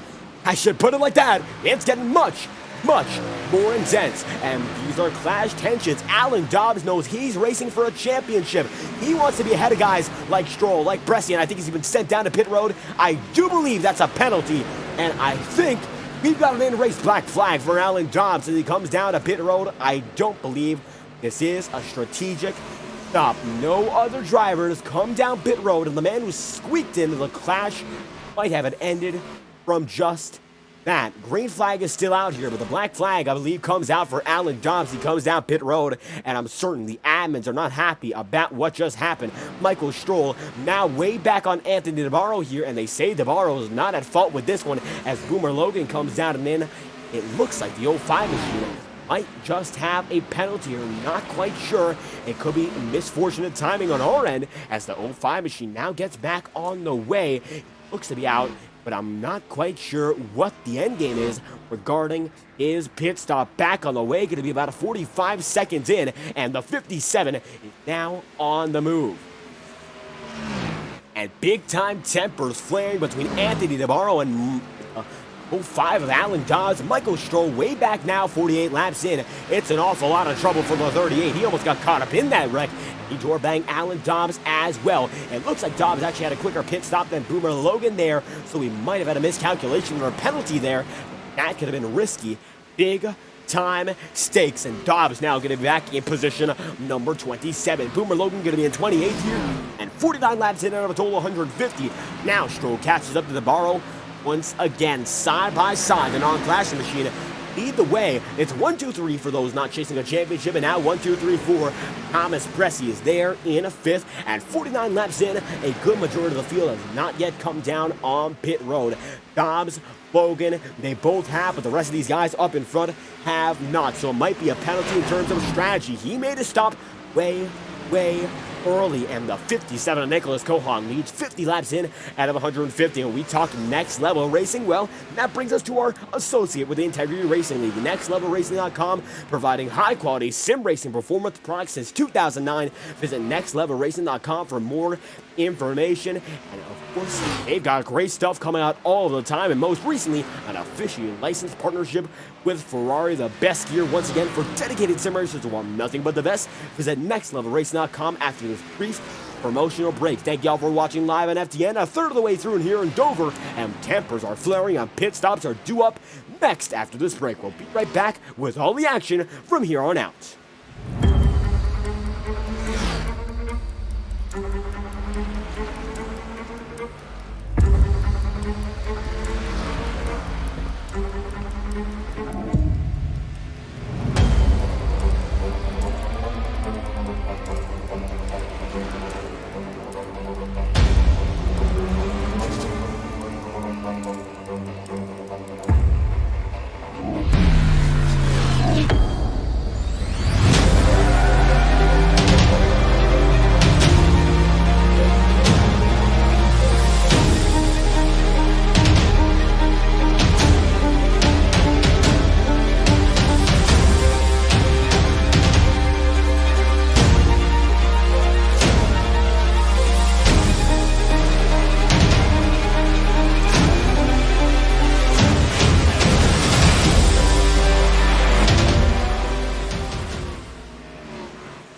I should put it like that. It's getting much more intense, and these are Clash tensions. Alan Dobbs knows he's racing for a championship. He wants to be ahead of guys like Stroll, like Bresci, and I think he's been sent down to pit road. I do believe that's a penalty, and I think we've got an in-race black flag for Alan Dobbs as he comes down to pit road. I don't believe this is a strategic stop. No other drivers come down pit road, and the man who squeaked into the Clash might have it ended from just that. Green flag is still out here, but the black flag, I believe, comes out for Alan Dobbs. He comes down pit road, and I'm certain the admins are not happy about what just happened. Michael Stroll now way back on Anthony DeBarro here, and they say DeBarro is not at fault with this one as Boomer Logan comes down and in. It looks like the 05 machine might just have a penalty, or not quite sure. It could be misfortunate timing on our end as the 05 machine now gets back on the way. It looks to be out, but I'm not quite sure what the end game is regarding his pit stop. Back on the way, going to be about 45 seconds in, and the 57 is now on the move. And big-time tempers flaring between Anthony DeBarro and 05 of Alan Dobbs. Michael Stroll way back now, 48 laps in. It's an awful lot of trouble for the 38. He almost got caught up in that wreck. He door banged Alan Dobbs as well. It looks like Dobbs actually had a quicker pit stop than Boomer Logan there, so he might have had a miscalculation or a penalty there. That could have been risky. Big time stakes, and Dobbs now going to be back in position number 27. Boomer Logan going to be in 28th here, and 49 laps in out of a total 150. Now Stroll catches up to DeBarro once again, side by side. The non-clashing machine lead the way. It's 1, 2, 3 for those not chasing a championship, and now 1, 2, 3, 4. Thomas Bressi is there in 5th, and 49 laps in, a good majority of the field has not yet come down on pit road. Dobbs, Logan, they both have, but the rest of these guys up in front have not, so it might be a penalty in terms of strategy. He made a stop way early, and the 57 of Nicholas Kohan leads 50 laps in out of 150. And we talk next level racing. Well, that brings us to our associate with the Integrity Racing League, nextlevelracing.com, providing high quality sim racing performance products since 2009. Visit nextlevelracing.com for more information. And of course, they've got great stuff coming out all the time, and most recently an officially licensed partnership with Ferrari, the best gear once again for dedicated sim racers who want nothing but the best. Visit nextlevelracing.com after this brief promotional break. Thank y'all for watching live on FTN. A third of the way through and here in Dover, and tempers are flaring and pit stops are due up next after this break. We'll be right back with all the action from here on out.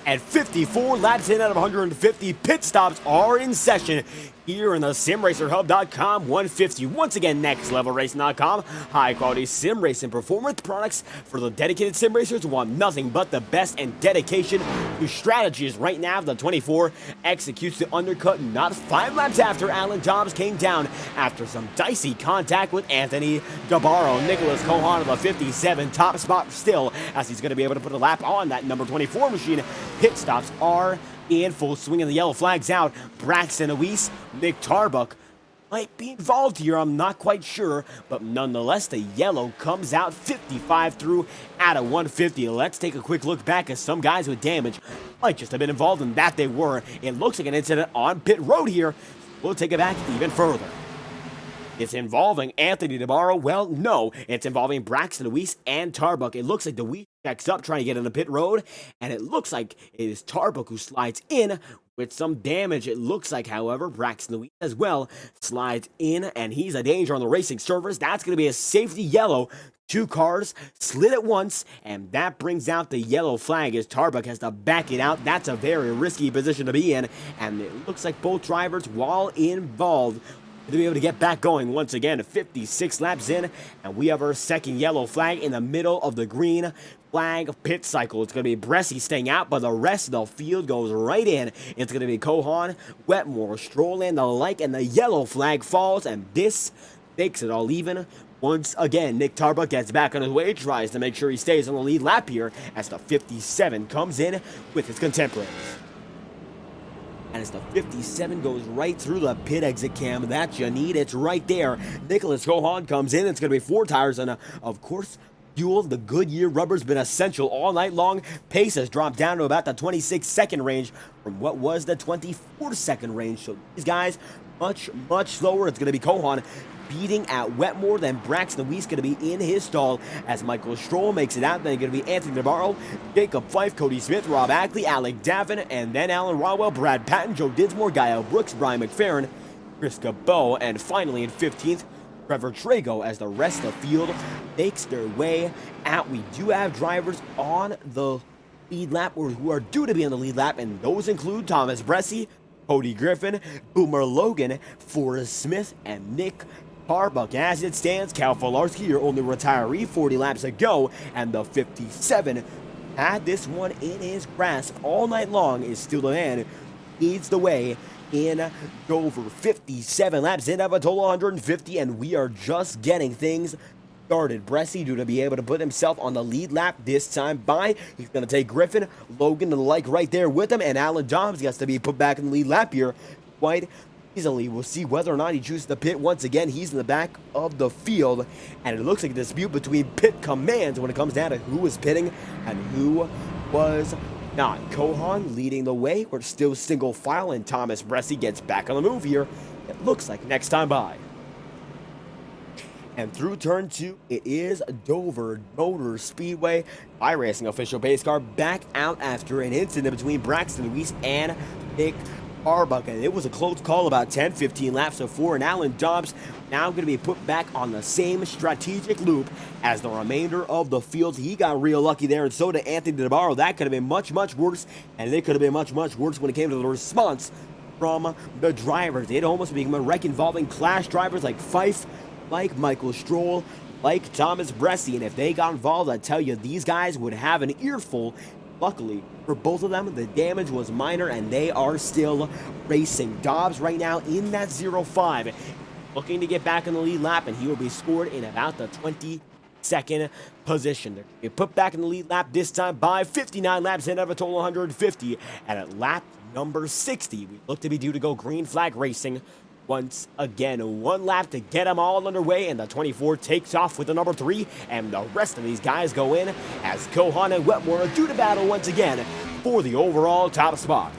At 54 laps in out of 150, pit stops are in session here in the SimRacerHub.com 150. Once again, NextLevelRacing.com. High-quality sim racing performance products for the dedicated sim racers who want nothing but the best, and dedication to strategies. Right now, the 24 executes the undercut not 5 laps after Alan Dobbs came down after some dicey contact with Anthony DeBarro. Nicholas Kohan of the 57 top spot still, as he's going to be able to put a lap on that number 24 machine. Pit stops are in full swing, and the yellow flag's out. Braxton Awis, Nick Tarbuck might be involved here, I'm not quite sure, but nonetheless, the yellow comes out 55 through out of 150. Let's take a quick look back at some guys with damage might just have been involved in that. They were. It looks like an incident on pit road here. We'll take it back even further. It's involving Anthony DeBarro. Well, no, it's involving Braxton Awis and Tarbuck. It looks like Awis checks up trying to get into pit road, and it looks like it is Tarbuck who slides in with some damage. It looks like, however, Braxton Awis as well slides in, and he's a danger on the racing surface. That's going to be a safety yellow. 2 cars slid at once, and that brings out the yellow flag as Tarbuck has to back it out. That's a very risky position to be in, and it looks like both drivers, while involved, to be able to get back going once again. 56 laps in, and we have our second yellow flag in the middle of the green flag pit cycle. It's going to be Bressi staying out, but the rest of the field goes right in. It's going to be Kohan, Wetmore, Stroll, and the like, and the yellow flag falls, and this makes it all even. Once again, Nick Tarbuck gets back on his way, tries to make sure he stays on the lead lap here as the 57 comes in with his contemporaries. And as the 57 goes right through the pit exit cam that you need, it's right there. Nicholas Kohan comes in. It's going to be 4 tires and, of course, fuel. The Goodyear rubber's been essential all night long. Pace has dropped down to about the 26-second range from what was the 24-second range. So these guys, much slower. It's going to be Kohan beating at Wetmore, then Braxton Awis going to be in his stall as Michael Stroll makes it out. Then going to be Anthony DeBarro, Jacob Fife, Cody Smith, Rob Ackley, Alec Davin, and then Alan Rodwell, Brad Patton, Joe Dinsmore, Gael Brooks, Brian McFerrin, Chris Cabot, and finally in 15th, Trevor Trago, as the rest of the field makes their way out. We do have drivers on the lead lap, or who are due to be on the lead lap, and those include Thomas Bressi, Cody Griffin, Boomer Logan, Forrest Smith, and Nick Tarbuck. As it stands, Cal Falarski, your only retiree, 40 laps ago, and the 57 had this one in his grasp all night long, is still the man who leads the way in Dover. 57 laps in of a total 150, and we are just getting things started. Bressi due to be able to put himself on the lead lap this time by. He's going to take Griffin, Logan, and the like right there with him, and Alan Dobbs gets to be put back in the lead lap here quite easily. We'll see whether or not he chooses to pit once again. He's in the back of the field, and it looks like a dispute between pit commands when it comes down to who was pitting and who was not. Kohan leading the way. We're still single file, and Thomas Bressi gets back on the move here. It looks like next time by. And through turn 2, it is Dover Motor Speedway iRacing official pace car back out after an incident between Braxton Luis and Nick Arbuck. And it was a close call about 10-15 laps before, and Alan Dobbs now going to be put back on the same strategic loop as the remainder of the field. He got real lucky there, and so did Anthony DeBarro. That could have been much, much worse, and it could have been much, much worse when it came to the response from the drivers. It almost became a wreck involving Clash drivers like Fife, like Michael Stroll, like Thomas Bressi, and if they got involved, I tell you, these guys would have an earful. Luckily for both of them, the damage was minor, and they are still racing. Dobbs right now in that 0-5, looking to get back in the lead lap, and he will be scored in about the 22nd position. They're put back in the lead lap this time by 59 laps in of a total 150, and at lap number 60, we look to be due to go green flag racing once again. One lap to get them all underway, and the 24 takes off with the number 3, and the rest of these guys go in as Kohan and Wetmore are due to battle once again for the overall top spot.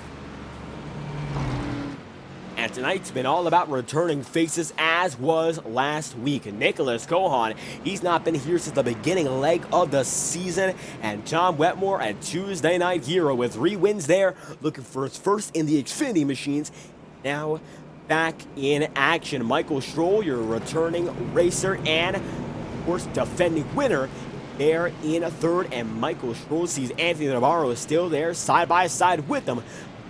And tonight's been all about returning faces, as was last week. Nicholas Kohan, he's not been here since the beginning leg of the season, and Tom Wetmore, a Tuesday night hero with 3 wins there, looking for his first in the Xfinity machines, now back in action. Michael Stroll, your returning racer and, of course, defending winner there in a third. And Michael Stroll sees Anthony Navarro is still there side by side with him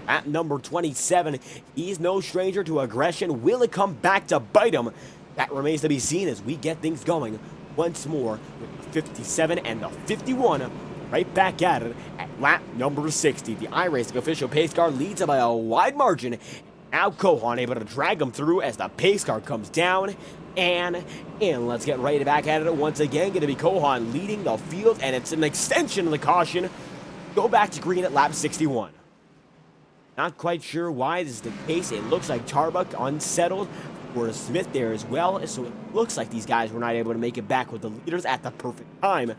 at number 27. He's no stranger to aggression. Will it come back to bite him? That remains to be seen as we get things going once more with the 57 and the 51 right back at it at lap number 60. The iRacing official pace car leads by a wide margin. Now Kohan able to drag him through as the pace car comes down and in. Let's get right back at it once again. Going to be Kohan leading the field, and it's an extension of the caution. Go back to green at lap 61. Not quite sure why this is the case. It looks like Tarbuck unsettled for Smith there as well. So it looks like these guys were not able to make it back with the leaders at the perfect time.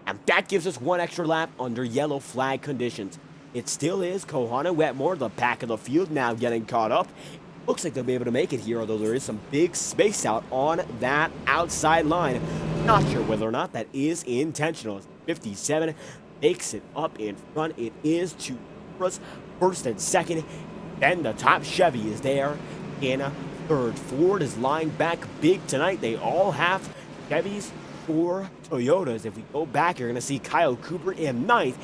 And that gives us one extra lap under yellow flag conditions. It still is Kohan and Wetmore, the back of the field, now getting caught up. Looks like they'll be able to make it here, although there is some big space out on that outside line. Not sure whether or not that is intentional. 57 makes it up in front. It is to first and second. Then the top Chevy is there in third. Ford is lying back big tonight. They all have Chevys or Toyotas. If we go back, you're going to see Kyle Cooper in ninth.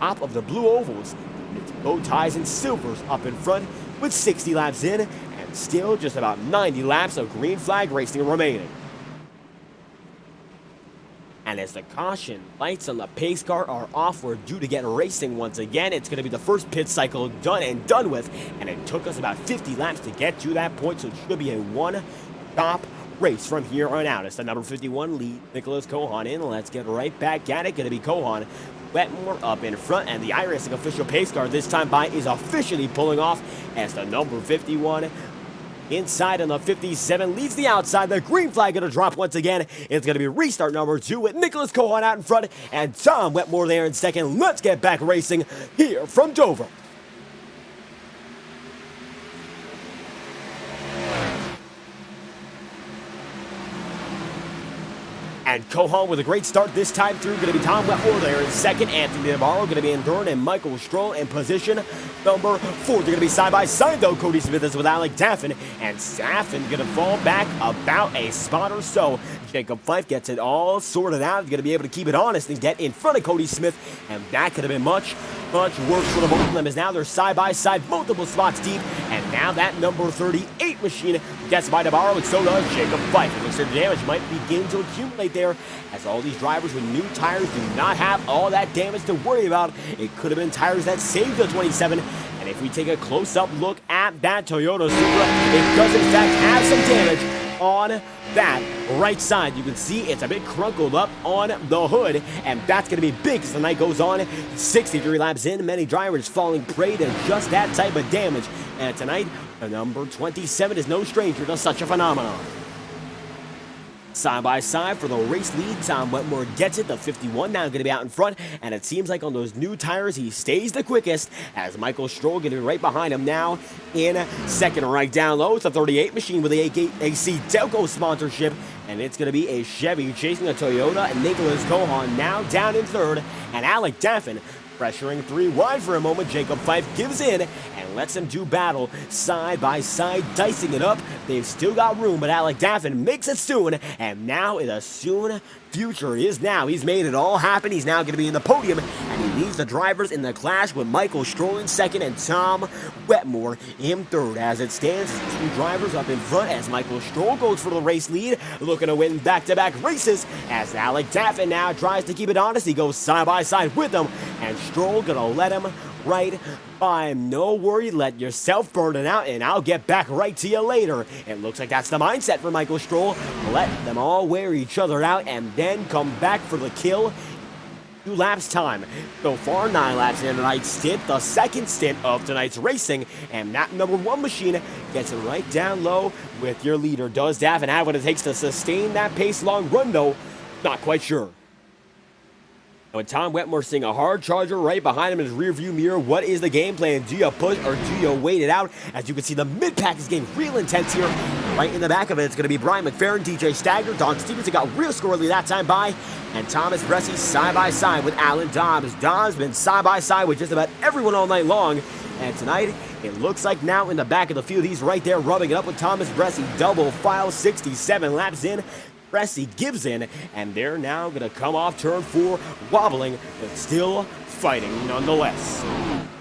Top of the blue ovals. It's bow ties and silvers up in front with 60 laps in and still just about 90 laps of green flag racing remaining. And as the caution lights on the pace car are off, we're due to get racing once again. It's going to be the first pit cycle done and done with, and it took us about 50 laps to get to that point, so it should be a one-stop race from here on out. It's the number 51 lead, Nicholas Kohan in. Let's get right back at it. Going to be Kohan. Wetmore up in front, and the iRacing official pace car this time by is officially pulling off as the number 51 inside, and the 57 leads the outside. The green flag going to drop once again. It's going to be restart number 2 with Nicholas Kohan out in front and Tom Wetmore there in second. Let's get back racing here from Dover. And Kohan with a great start this time through. Going to be Tom Wetmore there in second. Anthony Navarro going to be in third. And Michael Stroll in position number 4. They're going to be side by side though. Cody Smith is with Alec Daffin. And Daffin going to fall back about a spot or so. Jacob Fife gets it all sorted out. He's going to be able to keep it honest and get in front of Cody Smith. And that could have been much worse for the both of them, as now they're side by side, multiple spots deep. And now that number 38 machine gets by Navarro, and so does Jacob Fife. It looks like the damage might begin to accumulate there, as all these drivers with new tires do not have all that damage to worry about. It could have been tires that saved the 27. And if we take a close-up look at that Toyota Supra, it does in fact have some damage on that right side. You can see it's a bit crunkled up on the hood, and that's going to be big as the night goes on. 63 laps in, many drivers falling prey to just that type of damage. And tonight, the number 27 is no stranger to such a phenomenon. Side by side for the race lead, Tom Wetmore gets it. The 51 now going to be out in front, and it seems like on those new tires he stays the quickest, as Michael Stroll going to be right behind him now in second. Right down low, it's a 38 machine with the AC Delco sponsorship, and it's going to be a Chevy chasing a Toyota, and Nicholas Cohan now down in third, and Alec Daffin pressuring 3 wide for a moment. Jacob Fife gives in and lets them do battle side by side, dicing it up. They've still got room, but Alec Daffin makes it soon, and now in a soon future is now. He's made it all happen. He's now going to be in the podium, and he leaves the drivers in the clash with Michael Stroll in second and Tom Wetmore in third. As it stands, 2 drivers up in front as Michael Stroll goes for the race lead, looking to win back-to-back races, as Alec Daffin now tries to keep it honest. He goes side by side with them, and Stroll gonna let him right by him. No worry, let yourself burn it out, and I'll get back right to you later. It looks like that's the mindset for Michael Stroll. Let them all wear each other out and then come back for the kill. 2 laps time. So far, 9 laps in tonight's stint, the second stint of tonight's racing, and that number 1 machine gets it right down low with your leader. Does Daffin have what it takes to sustain that pace long run, though? Not quite sure. With Tom Wetmore seeing a hard charger right behind him in his rearview mirror, what is the game plan? Do you push or do you wait it out? As you can see, the mid-pack is getting real intense here. Right in the back of it, it's going to be Brian McFerrin, DJ Stagger, Don Stevenson got real squirrely that time by, and Thomas Bresci side by side with Alan Dobbs. Dobbs been side by side with just about everyone all night long, and tonight it looks like now in the back of the field, he's right there rubbing it up with Thomas Bresci. Double file, 67 laps in. Bresci gives in, and they're now going to come off turn 4, wobbling, but still fighting nonetheless.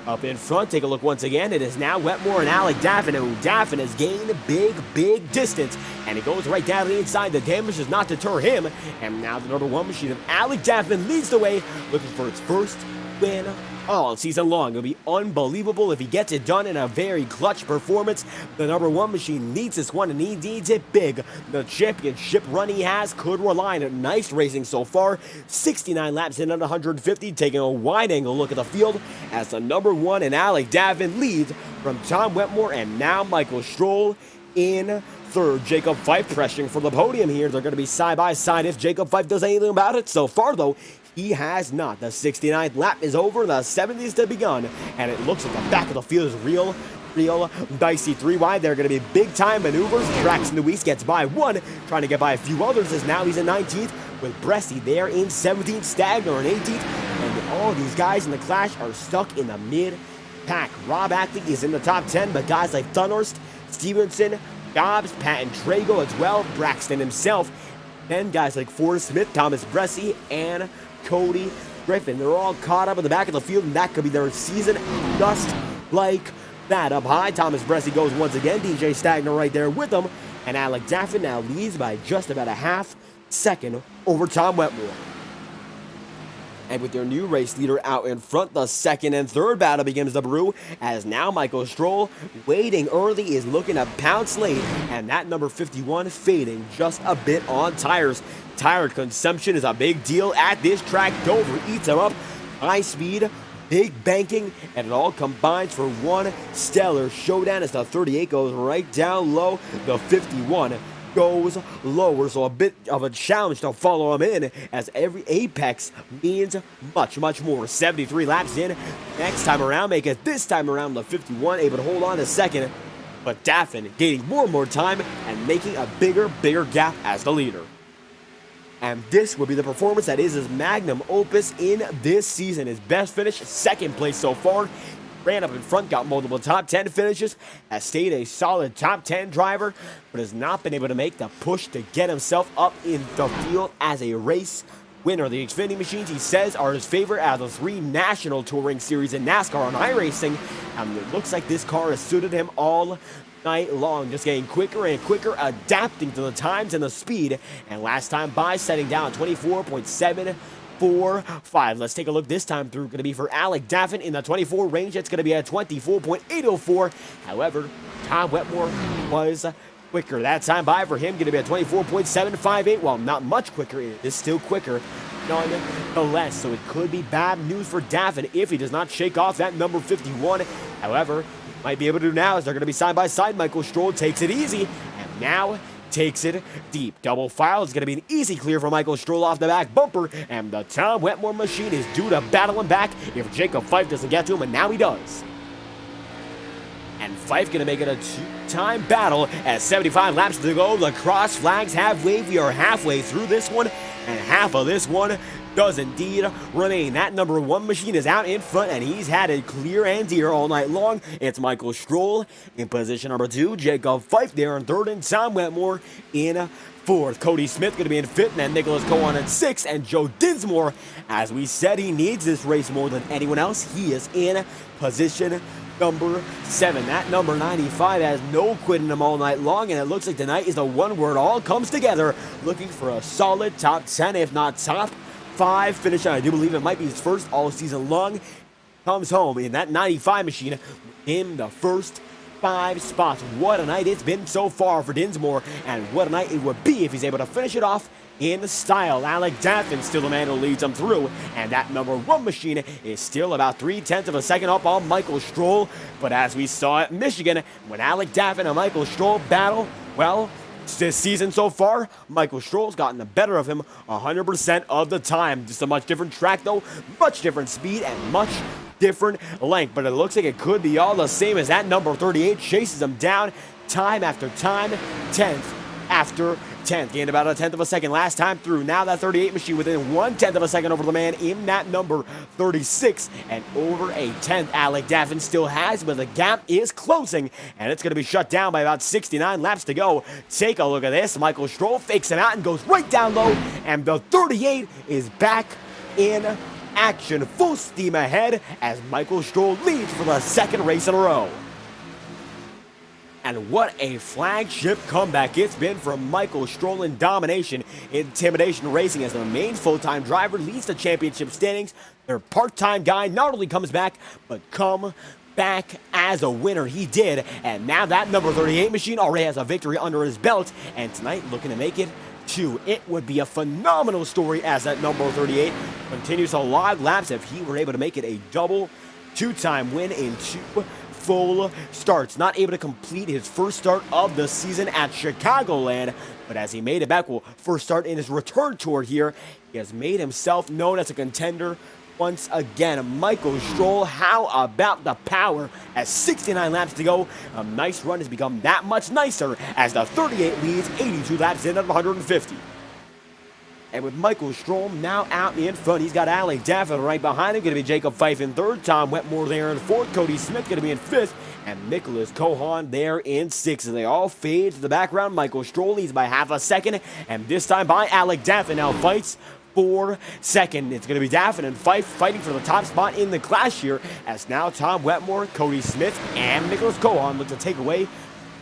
Up in front, take a look once again. It is now Wetmore and Alec Daffin, who Daffin has gained big distance, and he goes right down the inside. The damage does not deter him, and now the number 1 machine of Alec Daffin leads the way, looking for its first win all season long. It'll be unbelievable if he gets it done in a very clutch performance. The number 1 machine needs this one, and he needs it big. The championship run he has could rely on nice racing so far. 69 laps in at 150, taking a wide-angle look at the field as the number 1 and Alec Daffin leads from Tom Wetmore, and now Michael Stroll in third. Jacob Fife pressuring for the podium here. They're going to be side by side if Jacob Fife does anything about it. So far, though, he has not. The 69th lap is over, the 70th to begun, and it looks like the back of the field is real dicey. 3 wide, they're going to be big-time maneuvers. Braxton Luis gets by 1, trying to get by a few others, as now he's in 19th, with Bresci there in 17th, Stagner in 18th, and all these guys in the clash are stuck in the mid-pack. Rob Ackley is in the top 10, but guys like Thunhurst, Stevenson, Dobbs, Patton Trago as well, Braxton himself, and guys like Forrest Smith, Thomas Bresci, and Cody Griffin. They're all caught up in the back of the field, and that could be their season just like that. Up high, Thomas Bresci goes once again. DJ Stagner right there with him, and Alec Daffin now leads by just about a half second over Tom Wetmore. And with their new race leader out in front, the second and third battle begins to brew, as now Michael Stroll, waiting early, is looking to pounce late, and that number 51 fading just a bit on tires. Tire consumption is a big deal at this track. Dover eats them up. High speed, big banking, and it all combines for one stellar showdown as the 38 goes right down low. The 51 goes lower, so a bit of a challenge to follow him in, as every apex means much more. 73 laps in. Next time around, make it this time around. The 51 able to hold on a second, but Daffin gaining more time and making a bigger gap as the leader. And this will be the performance that is his magnum opus in this season. His best finish, second place so far. Ran up in front, got multiple top 10 finishes, has stayed a solid top 10 driver, but has not been able to make the push to get himself up in the field as a race winner. The Xfinity machines, he says, are his favorite out of the 3 national touring series in NASCAR on iRacing, and it looks like this car has suited him all night long, just getting quicker and quicker, adapting to the times and the speed, and last time by setting down 24.745. Let's take a look this time through. Going to be for Alec Daffin in the 24 range. It's going to be at 24.804. However, Tom Wetmore was quicker. That time by for him going to be a 24.758. Well, not much quicker. It is still quicker nonetheless. So it could be bad news for Daffin if he does not shake off that number 51. However, might be able to do now as they're going to be side by side. Michael Stroll takes it easy and now takes it deep. Double file is going to be an easy clear for Michael Stroll off the back bumper, and the Tom Wetmore machine is due to battle him back if Jacob Fife doesn't get to him, and now he does. And Fife going to make it a two-time battle at 75 laps to go. The cross flags have waved. We are halfway through this one, and half of this one does indeed remain. That number 1 machine is out in front, and he's had it clear and dear all night long. It's Michael Stroll in position number 2, Jacob Fife there in 3rd, and Tom Wetmore in 4th. Cody Smith going to be in 5th, and then Nicholas Cohen in 6th, and Joe Dinsmore, as we said, he needs this race more than anyone else. He is in position number 7. That number 95 has no quit in him all night long, and it looks like tonight is the one where it all comes together, looking for a solid top 10, if not top 5 finish. I do believe it might be his first all season long. Comes home in that 95 machine in the first 5 spots. What a night it's been so far for Dinsmore, and what a night it would be if he's able to finish it off in style. Alec Daffin still the man who leads him through, and that number 1 machine is still about 0.3 of a second up on Michael Stroll. But as we saw at Michigan, when Alec Daffin and Michael Stroll battle, well, this season so far, Michael Stroll's gotten the better of him 100% of the time. Just a much different track though, much different speed, and much different length. But it looks like it could be all the same as that number 38 chases him down time after time, 10th after 10th. Gained about 1/10 of a second last time through. Now that 38 machine within 1/10 of a second over the man in that number 36, and over a 10th Alec Daffin still has, but the gap is closing, and it's going to be shut down by about 69 laps to go. Take a look at this. Michael Stroll fakes him out and goes right down low, and the 38 is back in action. Full steam ahead as Michael Stroll leads for the 2nd race in a row. And what a flagship comeback it's been from Michael Stroll in domination. Intimidation Racing as the main full-time driver leads the championship standings. Their part-time guy not only comes back, but come back as a winner. He did. And now that number 38 machine already has a victory under his belt. And tonight looking to make it 2. It would be a phenomenal story as that number 38 continues to log laps if he were able to make it a double 2-time win in 2 full starts. Not able to complete his first start of the season at Chicagoland, but as he made it back, well, first start in his return tour here, he has made himself known as a contender once again. Michael Stroll, how about the power? As 69 laps to go, a nice run has become that much nicer as the 38 leads 82 laps in of 150. And with Michael Stroll now out in front, he's got Alec Daffin right behind him. Going to be Jacob Fife in 3rd. Tom Wetmore there in 4th. Cody Smith going to be in 5th. And Nicholas Cohan there in 6th. And they all fade to the background. Michael Stroll leads by half a second. And this time by Alec Daffin now fights for 2nd. It's going to be Daffin and Fife fighting for the top spot in the class here. As now Tom Wetmore, Cody Smith, and Nicholas Cohan look to take away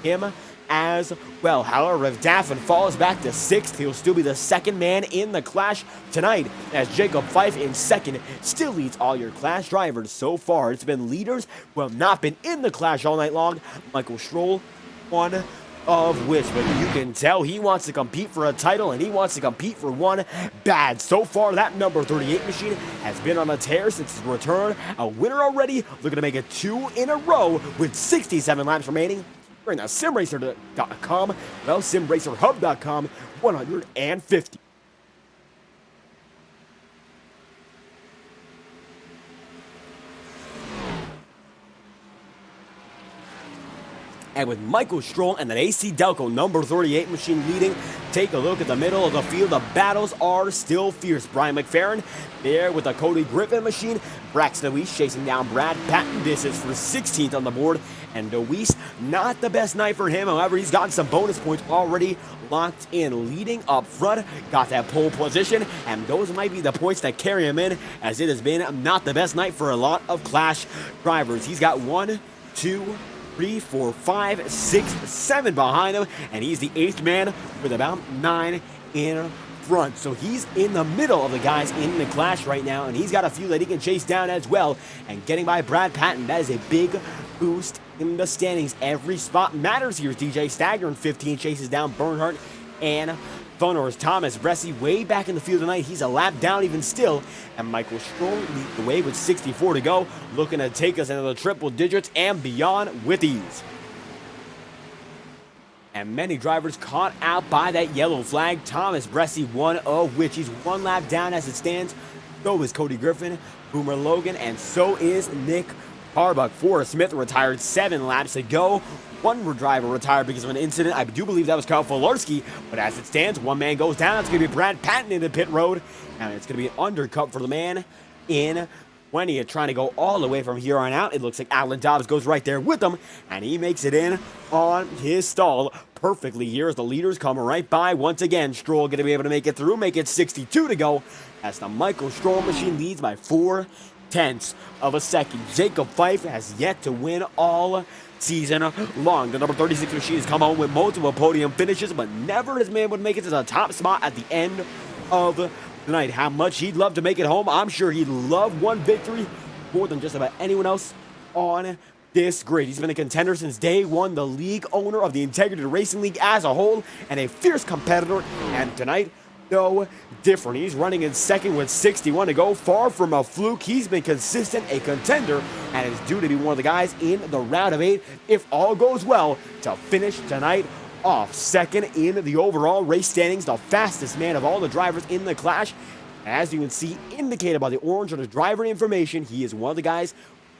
him as well. However, if Daffin falls back to 6th, he'll still be the 2nd man in the clash tonight, as Jacob Fife in 2nd still leads all your clash drivers so far. It's been leaders who have not been in the clash all night long. Michael Stroll, one of which, but you can tell he wants to compete for a title, and he wants to compete for one bad. So far, that number 38 machine has been on a tear since his return. A winner already, looking to make it 2 in a row with 67 laps remaining. We're in the simracer.com, well, simracerhub.com, 150. And with Michael Stroll and an AC Delco number 38 machine leading, take a look at the middle of the field. The battles are still fierce. Brian McFerrin there with the Cody Griffin machine. Braxton DeWeese chasing down Brad Patton. This is for 16th on the board. And DeWeese, not the best night for him. However, he's gotten some bonus points already locked in. Leading up front, got that pole position. And those might be the points that carry him in, as it has been not the best night for a lot of Clash drivers. He's got 1, 2, 3, 4, 5, 6, 7 behind him, and he's the 8th man with about 9 in front. So he's in the middle of the guys in the clash right now, and he's got a few that he can chase down as well. And getting by Brad Patton, that is a big boost in the standings. Every spot matters here. DJ Stagner in 15 chases down Bernhardt and Thunor's Thomas Bresci way back in the field tonight. He's a lap down even still. And Michael Stroll leads the way with 64 to go, looking to take us into the triple digits and beyond with ease. And many drivers caught out by that yellow flag. Thomas Bresci, one of which he's one lap down as it stands. So is Cody Griffin, Boomer Logan, and so is Nick Harbuck. Forrest Smith retired 7 laps ago. One driver retired because of an incident. I do believe that was Kyle Fularski, but as it stands, one man goes down. It's going to be Brad Patton into pit road, and it's going to be an undercut for the man in 20th, trying to go all the way from here on out. It looks like Alan Dobbs goes right there with him, and he makes it in on his stall perfectly here as the leaders come right by once again. Stroll going to be able to make it through, make it 62 to go as the Michael Stroll machine leads by 0.4 of a second. Jacob Fife has yet to win all season long. The number 36 machine has come home with multiple podium finishes, but never has been able to make it to the top spot at the end of the night. How much he'd love to make it home. I'm sure he'd love one victory more than just about anyone else on this grid. He's been a contender since day one, the league owner of the Integrity Racing League as a whole, and a fierce competitor. And tonight, no different. He's running in second with 61 to go. Far from a fluke. He's been consistent, a contender, and is due to be one of the guys in the round of 8, if all goes well, to finish tonight off second in the overall race standings, the fastest man of all the drivers in the clash. As you can see, indicated by the orange on his driver information, he is one of the guys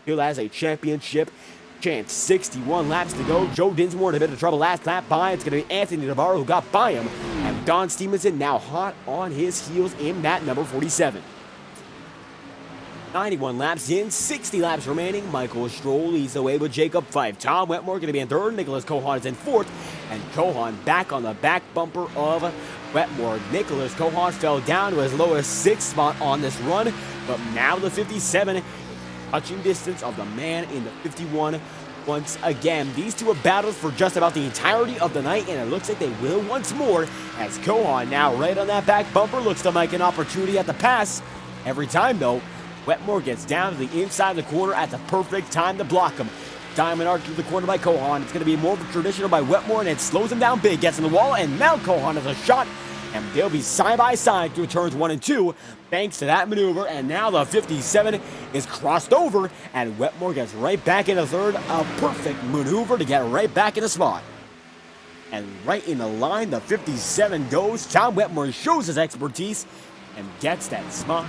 who has a championship chance. 61 laps to go. Joe Dinsmore in a bit of trouble last lap by. It's going to be Anthony Navarro who got by him, and Don Stevenson now hot on his heels in that number 47. 91 laps in, 60 laps remaining. Michael Stroll leads the way with Jacob Fife. Tom Wetmore going to be in third. Nicholas Cohan is in fourth. And Cohan back on the back bumper of Wetmore. Nicholas Cohan fell down to his lowest 6th spot on this run. But now the 57, touching distance of the man in the 51 once again. These two have battled for just about the entirety of the night, and it looks like they will once more as Cohan now right on that back bumper looks to make an opportunity at the pass. Every time, though, Wetmore gets down to the inside of the corner at the perfect time to block him. Diamond arc to the corner by Cohan. It's going to be more of a traditional by Wetmore, and it slows him down big. Gets in the wall, and now Cohan has a shot, and they'll be side by side through turns 1 and 2 thanks to that maneuver. And now the 57 is crossed over, and Wetmore gets right back into third. A perfect maneuver to get right back in the spot. And right in the line, the 57 goes. Tom Wetmore shows his expertise and gets that spot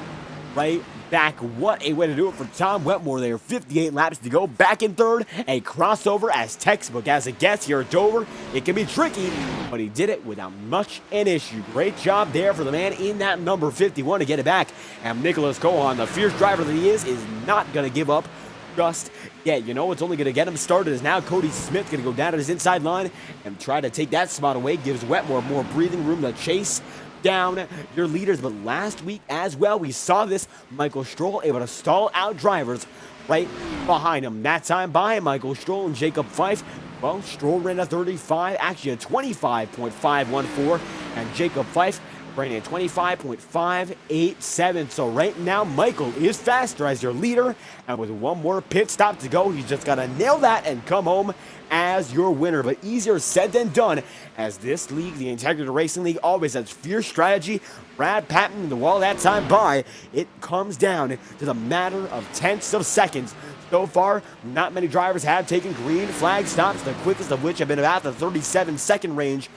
right back. What a way to do it for Tom Wetmore there. 58 laps to go. Back in third. A crossover as textbook as it gets here at Dover. It can be tricky, but he did it without much an issue. Great job there for the man in that number 51 to get it back. And Nicholas Cohan, the fierce driver that he is not going to give up just yet. You know what's only going to get him started is now Cody Smith going to go down to his inside line and try to take that spot away. Gives Wetmore more breathing room to chase down your leaders. But last week as well, we saw this. Michael Stroll able to stall out drivers right behind him. That time by Michael Stroll and Jacob Fife. Well, Stroll ran a 35, actually a 25.514, and Jacob Fife ran a 25.587. So right now, Michael is faster as your leader, and with one more pit stop to go, he's just got to nail that and come home as your winner. But easier said than done, as this league, the Integrity Racing League, always has fierce strategy. Brad Patton, the wall that time by, it comes down to the matter of tenths of seconds. So far, not many drivers have taken green flag stops, the quickest of which have been about the 37-second range.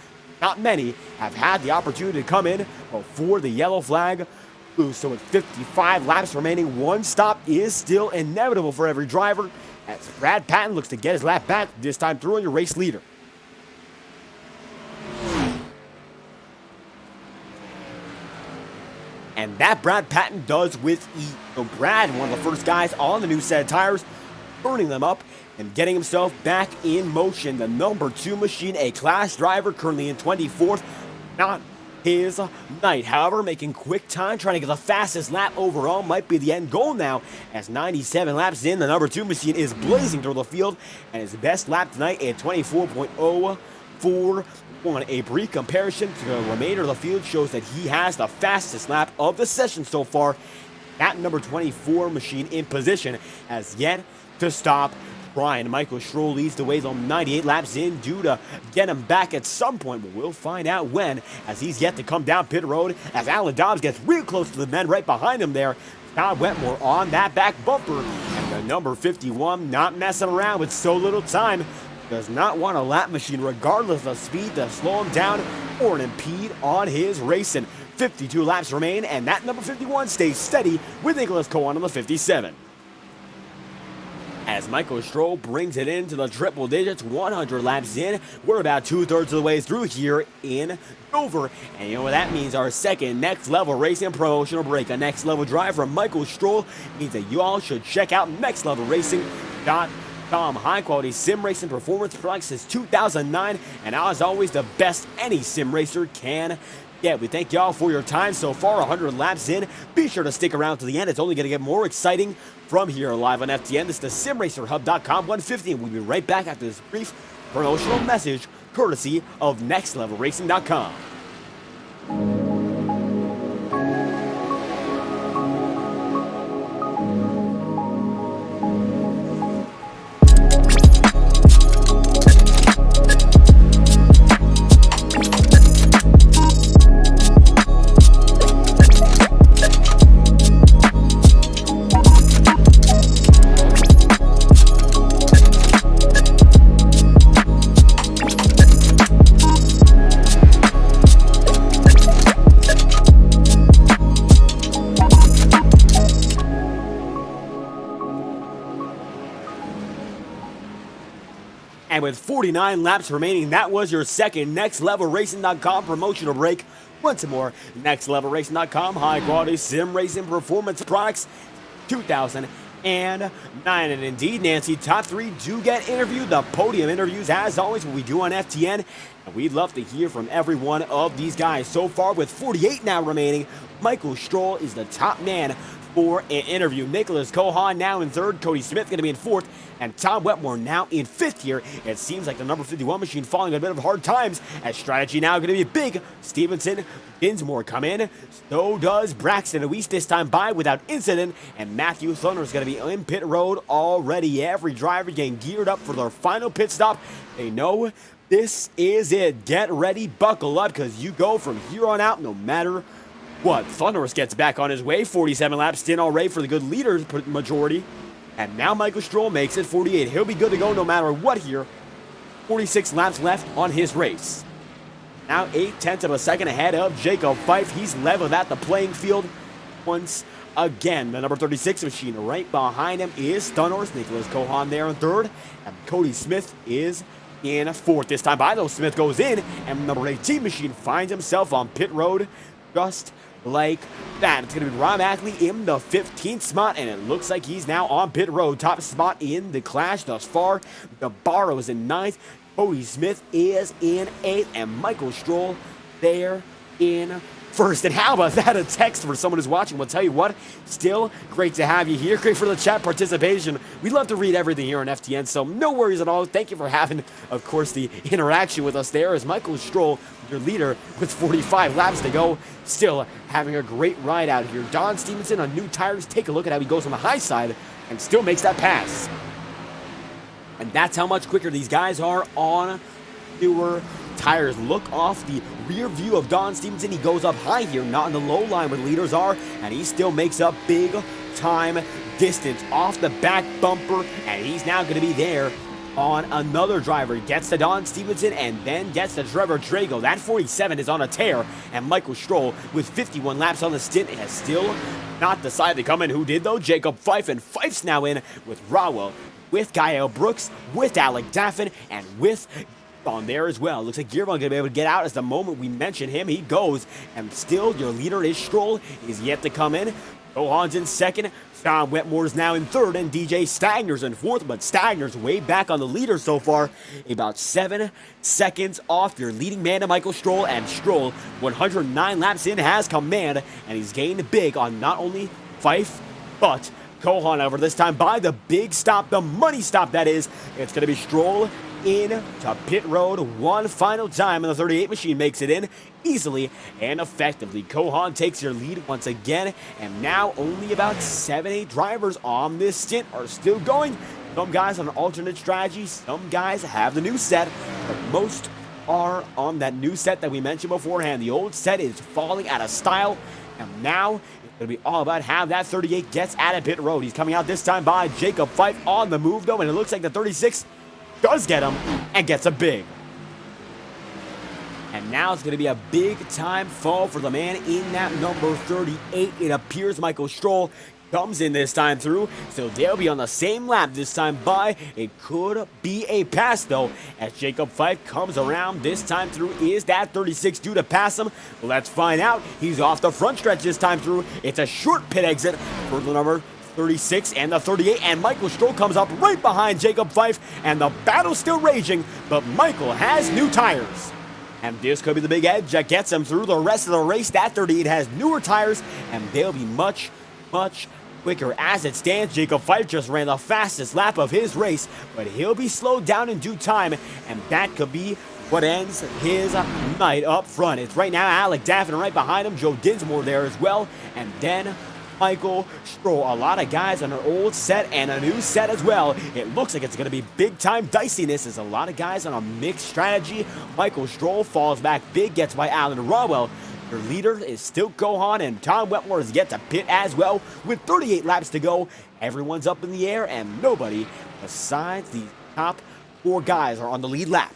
Not many have had the opportunity to come in before the yellow flag flew. So with 55 laps remaining, one stop is still inevitable for every driver, as Brad Patton looks to get his lap back, this time through on your race leader. And that Brad Patton does with ease. So Brad, one of the first guys on the new set of tires, burning them up and getting himself back in motion. The number 2 machine, a class driver, currently in 24th. Not his night. However, making quick time, trying to get the fastest lap overall might be the end goal now. As 97 laps in, the number 2 machine is blazing through the field, and his best lap tonight at 24.041. A brief comparison to the remainder of the field shows that he has the fastest lap of the session so far. That number 24 machine in position has yet to stop Brian Michael Stroll leads the way though 98 laps in, due to get him back at some point, but we'll find out when, as he's yet to come down pit road, as Alan Dobbs gets real close to the men right behind him there. Todd Wetmore on that back bumper, and the number 51 not messing around with so little time. Does not want a lap machine, regardless of speed, to slow him down or impede on his racing. 52 laps remain, and that number 51 stays steady with Nicholas Cohen on the 57. As Michael Stroll brings it into the triple digits, 100 laps in. We're about 2/3 of the way through here in Dover. And you know what that means? Our second Next Level Racing promotional break. A Next Level drive from Michael Stroll means that you all should check out nextlevelracing.com. High quality sim racing performance products since 2009. And as always, the best any sim racer can get. We thank y'all for your time so far. 100 laps in. Be sure to stick around to the end. It's only going to get more exciting from here live on FTN. This is the SimRacerHub.com 150, and we'll be right back after this brief promotional message courtesy of NextLevelRacing.com. And with 49 laps remaining, that was your second NextLevelRacing.com promotional break. Once more, NextLevelRacing.com, high-quality sim racing performance products, 2009. And indeed, Nancy, top three do get interviewed. The podium interviews, as always, what we do on FTN. And we'd love to hear from every one of these guys. So far, with 48 now remaining, Michael Stroll is the top man for an interview. Nicholas Cohan now in third, Cody Smith going to be in fourth, and Tom Wetmore now in fifth here. It seems like the number 51 machine falling a bit of hard times, as strategy now going to be big. Stevenson, Dinsmore come in, so does Braxton Weiss this time by without incident, and Matthew Thunder is going to be in pit road already. Every driver getting geared up for their final pit stop. They know this is it. Get ready, buckle up, because you go from here on out no matter what. Thunderous gets back on his way. 47 laps stint already for the good leaders majority. And now Michael Stroll makes it 48. He'll be good to go no matter what here. 46 laps left on his race. Now 0.8 of a second ahead of Jacob Fife. He's leveled at the playing field once again. The number 36 machine right behind him is Thunderous. Nicholas Cohan there in third. And Cody Smith is in fourth. This time by though, Smith goes in. And number 18 machine finds himself on pit road just like that. It's going to be Rob Ackley in the 15th spot, and it looks like he's now on pit road. Top spot in the clash thus far. Navarro is in 9th. Cody Smith is in 8th, and Michael Stroll there in first. And how about that? A text for someone who's watching. We'll tell you what, still great to have you here. Great for the chat participation. We love to read everything here on FTN, so no worries at all. Thank you for having, of course, the interaction with us there, as Michael Stroll, your leader, with 45 laps to go, still having a great ride out here. Don Stevenson on new tires. Take a look at how he goes on the high side and still makes that pass. And that's how much quicker these guys are on newer tires. Look off the rear view of Don Stevenson. He goes up high here, not in the low line where the leaders are, and he still makes up big time distance off the back bumper, and he's now going to be there on another driver. Gets to Don Stevenson and then gets to Trevor Drago. That 47 is on a tear, and Michael Stroll, with 51 laps on the stint, has still not decided to come in. Who did though? Jacob Fife, and Fife's now in with Rawell, with Kyle Brooks, with Alec Daffin, and with on there as well. Looks like Gearvon going to be able to get out as the moment we mention him, he goes, and still your leader is Stroll. He's yet to come in. Cohan's in second. Tom Wetmore's now in third, and DJ Stagner's in fourth, but Stagner's way back on the leader so far, about 7 seconds off your leading man to Michael Stroll, and Stroll, 109 laps in, has command, and he's gained big on not only Fife, but Cohan over this time by the big stop, the money stop that is. It's going to be Stroll in to pit road one final time, and the 38 machine makes it in easily and effectively. Cohan takes your lead once again, and now only about 7-8 drivers on this stint are still going. Some guys on an alternate strategy, some guys have the new set, but most are on that new set that we mentioned beforehand. The old set is falling out of style, and now it's going to be all about how that 38 gets out of pit road. He's coming out this time by Jacob Fife on the move, though, and it looks like the 36 does get him and gets a big. And now it's going to be a big-time fall for the man in that number 38. It appears Michael Stroll comes in this time through, so they'll be on the same lap this time by. It could be a pass, though, as Jacob Fife comes around this time through. Is that 36 due to pass him? Let's find out. He's off the front stretch this time through. It's a short pit exit for the number 36 and the 38, and Michael Stroll comes up right behind Jacob Fife, and the battle's still raging, but Michael has new tires. And this could be the big edge that gets him through the rest of the race. That 38 has newer tires, and they'll be much quicker. As it stands, Jacob Fife just ran the fastest lap of his race, but he'll be slowed down in due time, and that could be what ends his night up front. It's right now Alec Daffin right behind him, Joe Dinsmore there as well, and then Michael Stroll. A lot of guys on an old set and a new set as well. It looks like it's going to be big-time diciness as a lot of guys on a mixed strategy. Michael Stroll falls back big, gets by Alan Rawell. Your leader is still Gohan, and Tom Wetmore is yet to pit as well. With 38 laps to go, everyone's up in the air, and nobody besides the top 4 guys are on the lead lap.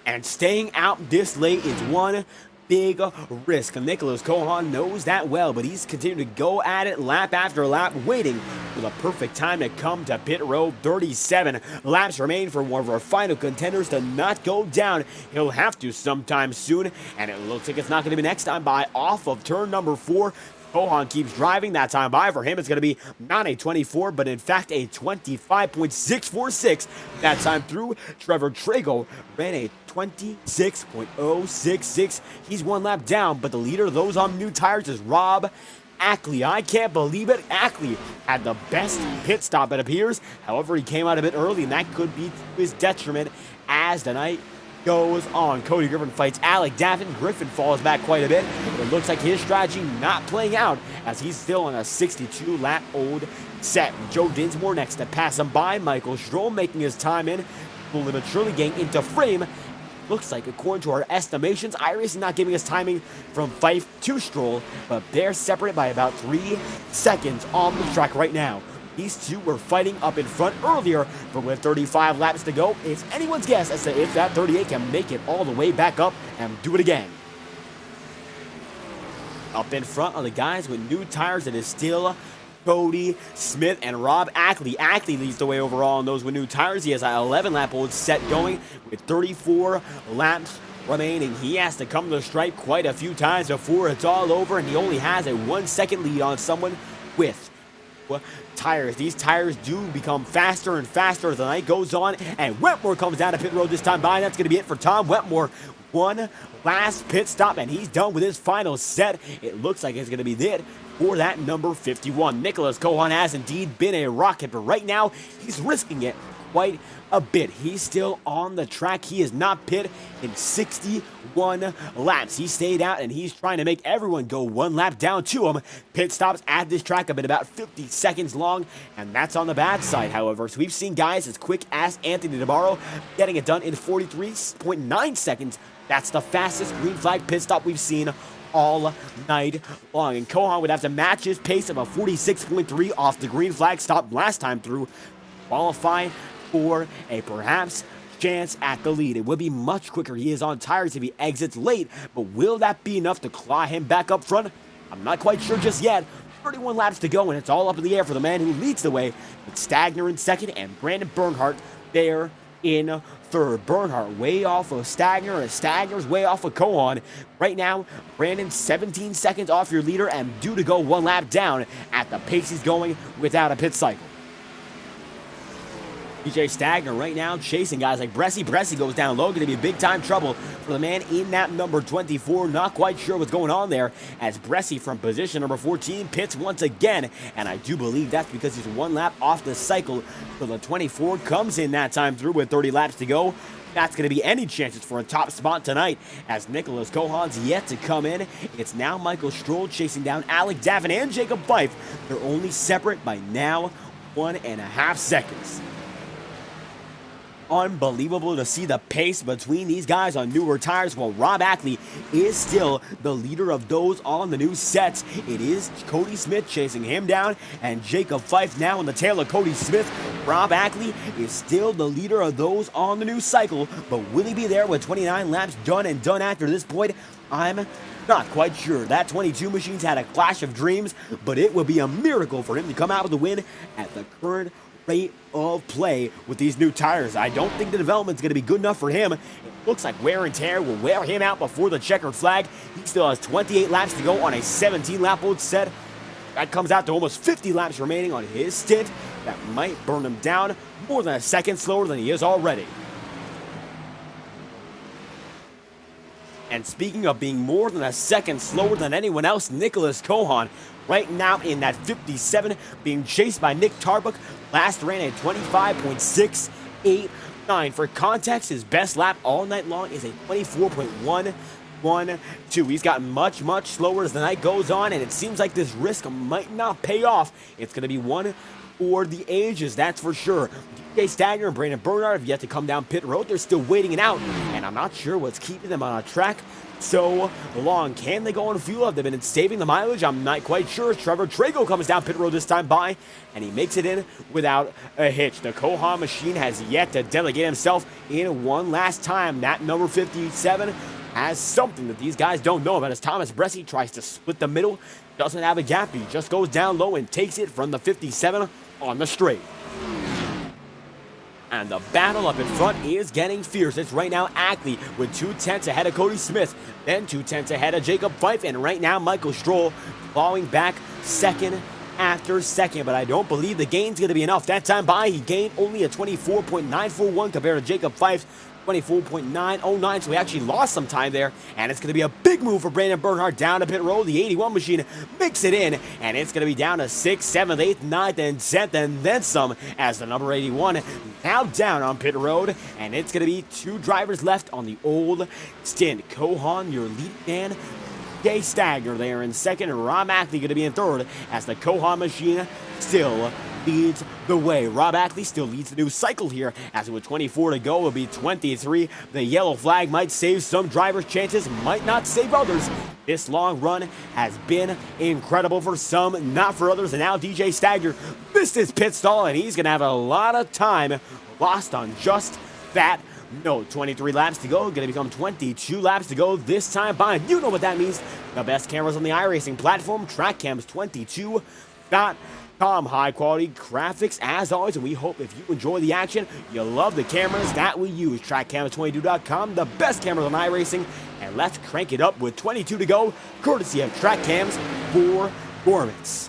And staying out this late is one big risk. Nicholas Kohan knows that well, but he's continuing to go at it lap after lap, waiting for the perfect time to come to pit road. 37 laps remain for one of our final contenders to not go down. He'll have to sometime soon, and it looks like it's not going to be next time by off of turn number 4. Kohan keeps driving. That time by for him, it's going to be not a 24, but in fact a 25.646. That time through, Trevor Trago ran a 26.066. He's one lap down, but the leader of those on new tires is Rob Ackley. I can't believe it. Ackley had the best pit stop, it appears. However, he came out a bit early, and that could be to his detriment as the night goes on. Cody Griffin fights Alec Daffin. Griffin falls back quite a bit, but it looks like his strategy not playing out as he's still on a 62-lap-old set. Joe Dinsmore next to pass him by. Michael Stroll making his time in, slowly but surely getting into frame. Looks like, according to our estimations, iRacing not giving us timing from Fife to Stroll, but they're separated by about 3 seconds on the track right now. These two were fighting up in front earlier, but with 35 laps to go, it's anyone's guess as to if that 38 can make it all the way back up and do it again. Up in front are the guys with new tires. It is still Cody Smith and Rob Ackley. Ackley leads the way overall on those with new tires. He has an 11-lap-old set going with 34 laps remaining. He has to come to the stripe quite a few times before it's all over, and he only has a 1-second lead on someone with tires. These tires do become faster and faster as the night goes on, and Wetmore comes down to pit road this time by, and that's going to be it for Tom Wetmore. One last pit stop, and he's done with his final set. It looks like it's going to be it for that number 51. Nicholas Kohan has indeed been a rocket, but right now he's risking it quite a bit. He's still on the track. He is not pit in 61 laps. He stayed out, and he's trying to make everyone go one lap down to him. Pit stops at this track have been about 50 seconds long, and that's on the bad side, however. So we've seen guys as quick as Anthony DeBarro getting it done in 43.9 seconds. That's the fastest green flag pit stop we've seen all night long. And Kohan would have to match his pace of a 46.3 off the green flag stop last time through, qualify for a perhaps chance at the lead. It would be much quicker. He is on tires if he exits late, but will that be enough to claw him back up front? I'm not quite sure just yet. 31 laps to go, and it's all up in the air for the man who leads the way, with Stagner in second and Brandon Bernhardt there in third. Bernhardt way off of Stagner, and Stagner's way off of Kohan. Right now, Brandon 17 seconds off your leader and due to go one lap down at the pace he's going without a pit cycle. DJ Stagner right now chasing guys like Bressie. Bressie goes down low. Going to be big-time trouble for the man in that number 24. Not quite sure what's going on there as Bressie from position number 14 pits once again. And I do believe that's because he's one lap off the cycle. So the 24 comes in that time through with 30 laps to go. that's going to be any chances for a top spot tonight, as Nicholas Cohan's yet to come in. It's now Michael Stroll chasing down Alec Davin and Jacob Fife. They're only separate by now 1.5 seconds. Unbelievable to see the pace between these guys on newer tires, while Rob Ackley is still the leader of those on the new sets. It is Cody Smith chasing him down, and Jacob Fife now in the tail of Cody Smith. Rob Ackley is still the leader of those on the new cycle, but will he be there with 29 laps done and done after this point? I'm not quite sure. That 22 machine's had a clash of dreams, but it would be a miracle for him to come out with the win at the current rate of play with these new tires. I don't think the development's going to be good enough for him. It looks like wear and tear will wear him out before the checkered flag. He still has 28 laps to go on a 17-lap old set. That comes out to almost 50 laps remaining on his stint. That might burn him down more than a second slower than he is already. And speaking of being more than a second slower than anyone else, Nicholas Cohan right now in that 57, being chased by Nick Tarbuck. Last ran at 25.689. For context, his best lap all night long is a 24.112. He's gotten much slower as the night goes on, and it seems like this risk might not pay off. It's going to be one for the ages, that's for sure. DJ Stagner and Brandon Bernard have yet to come down pit road. They're still waiting it out, and I'm not sure what's keeping them on a track so long. Can they go on fuel? Have they been saving the mileage? I'm not quite sure. Trevor Trago comes down pit road this time by, and he makes it in without a hitch. The Cohan machine has yet to delegate himself in one last time. That number 57 has something that these guys don't know about, as Thomas Bresci tries to split the middle. Doesn't have a gap. He just goes down low and takes it from the 57 on the straight. And the battle up in front is getting fierce. It's right now Ackley with 2/10 ahead of Cody Smith, then 2/10 ahead of Jacob Fife, and right now Michael Stroll falling back second after second. But I don't believe the gain's going to be enough. That time by, he gained only a 24.941 compared to Jacob Fife's 24.909, so he actually lost some time there, and it's going to be a big move for Brandon Bernhardt down to pit road. The 81 machine makes it in, and it's going to be down to 6th, 7th, 8th, 9th, and 10th, and then some, as the number 81 now down on pit road, and it's going to be two drivers left on the old stint. Cohan, your lead man, Jay Stagner there in second, and Rob Ackley going to be in third, as the Cohan machine still leads the way. Rob Ackley still leads the new cycle here, as with 24 to go, it will be 23. The yellow flag might save some drivers' chances, might not save others. This long run has been incredible for some, not for others, and now DJ Stagner missed his pit stall, and he's going to have a lot of time lost on just that. No, 23 laps to go, going to become 22 laps to go this time by. You know what that means. The best cameras on the iRacing platform, TrackCams22.com. High quality graphics as always, and we hope if you enjoy the action, you love the cameras that we use. TrackCams22.com, the best cameras on iRacing, and let's crank it up with 22 to go, courtesy of TrackCams Performance.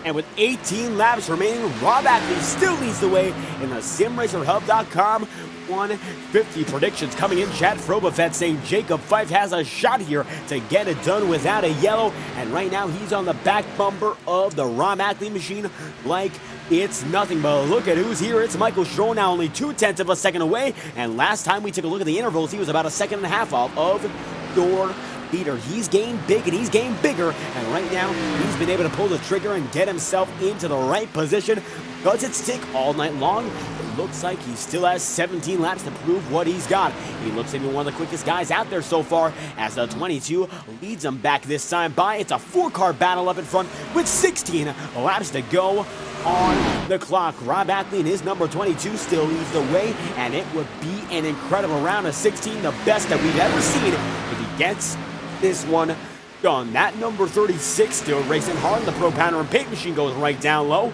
And with 18 laps remaining, Rob Ackley still leads the way in the SimRacerHub.com 150 predictions coming in. Chad Frobafet saying Jacob Fife has a shot here to get it done without a yellow. And right now he's on the back bumper of the Rob Ackley machine like it's nothing. But look at who's here. It's Michael Stroll, now only 0.2 of a second away. And last time we took a look at the intervals, he was about 1.5 seconds off of your leader. He's gained big and he's gained bigger, and right now he's been able to pull the trigger and get himself into the right position. Does it stick all night long? It looks like he still has 17 laps to prove what he's got. He looks to be one of the quickest guys out there so far, as the 22 leads him back this time by. It's a 4-car battle up in front with 16 laps to go on the clock. Rob Ackley and his number 22 still leads the way, and it would be an incredible round of 16, the best that we've ever seen, if he gets this one done. That number 36 still racing hard. The Pro Pounder and Paint Machine goes right down low.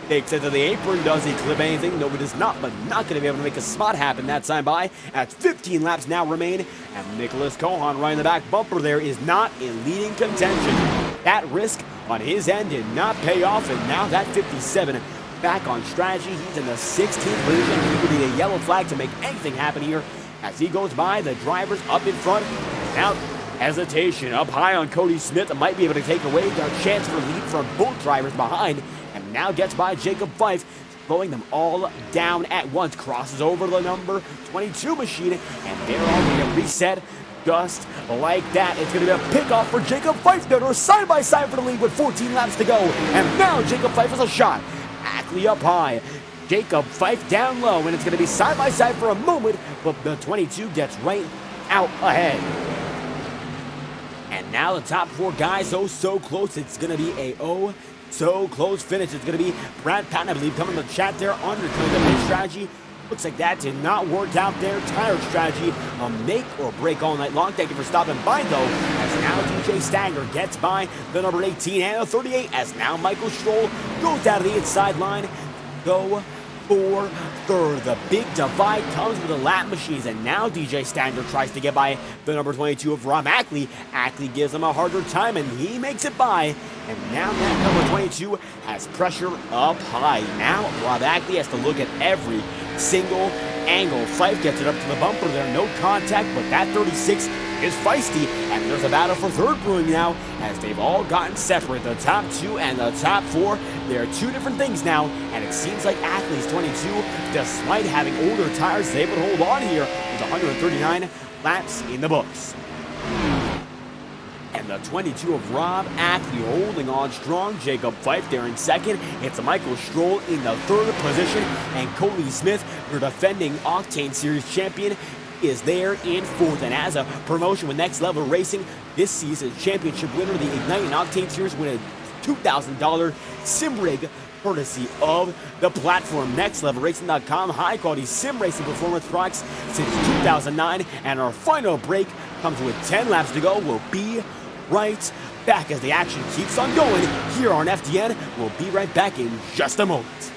Takes it to the apron. Does he clip anything? No, he does not, but not going to be able to make a spot happen that time by. At 15 laps now remain, and Nicholas Cohan right in the back bumper there is not in leading contention. That risk on his end did not pay off, and now that 57 back on strategy. He's in the 16th position. He would need a yellow flag to make anything happen here as he goes by the drivers up in front. Now, hesitation up high on Cody Smith that might be able to take away their chance for lead from both drivers behind, and now gets by Jacob Fife, slowing them all down at once. Crosses over the number 22 machine, and they're all going to reset just like that. It's going to be a pickoff for Jacob Fife. They're side by side for the lead with 14 laps to go, and now Jacob Fife has a shot. Ackley up high, Jacob Fife down low, and it's going to be side by side for a moment, but the 22 gets right out ahead. And now the top 4 guys, oh so close. It's going to be a so close finish. It's going to be Brad Patton, I believe, coming to the chat there, undercutting the pit strategy. Looks like that did not work out there. Tire strategy, a make or break all night long. Thank you for stopping by, though, as now DJ Stanger gets by the number 18 and the 38, as now Michael Stroll goes down to the inside line. Go for third. The big divide comes with the lap machines, and now DJ Stanger tries to get by the number 22 of Rob Ackley. Ackley gives him a harder time, and he makes it by. And now that number 22 has pressure up high. Now Rob Ackley has to look at every single angle. Fife gets it up to the bumper there, no contact, but that 36 is feisty, and there's a battle for third brewing now, as they've all gotten separate. The top 2 and the top 4, they're 2 different things now, and it seems like Ackley's 22, despite having older tires, is able to hold on here with 139 laps in the books. And the 22 of Rob Ackley holding on strong. Jacob Fife there in second. It's Michael Stroll in the third position, and Cody Smith, your defending Octane Series champion, is there in fourth. And as a promotion with Next Level Racing, this season's championship winner, the Ignite and Octane Series, win a $2,000 sim rig courtesy of the platform NextLevelRacing.com. High quality sim racing performance products since 2009. And our final break comes with 10 laps to go. We'll be right back as the action keeps on going here on FDN. We'll be right back in just a moment.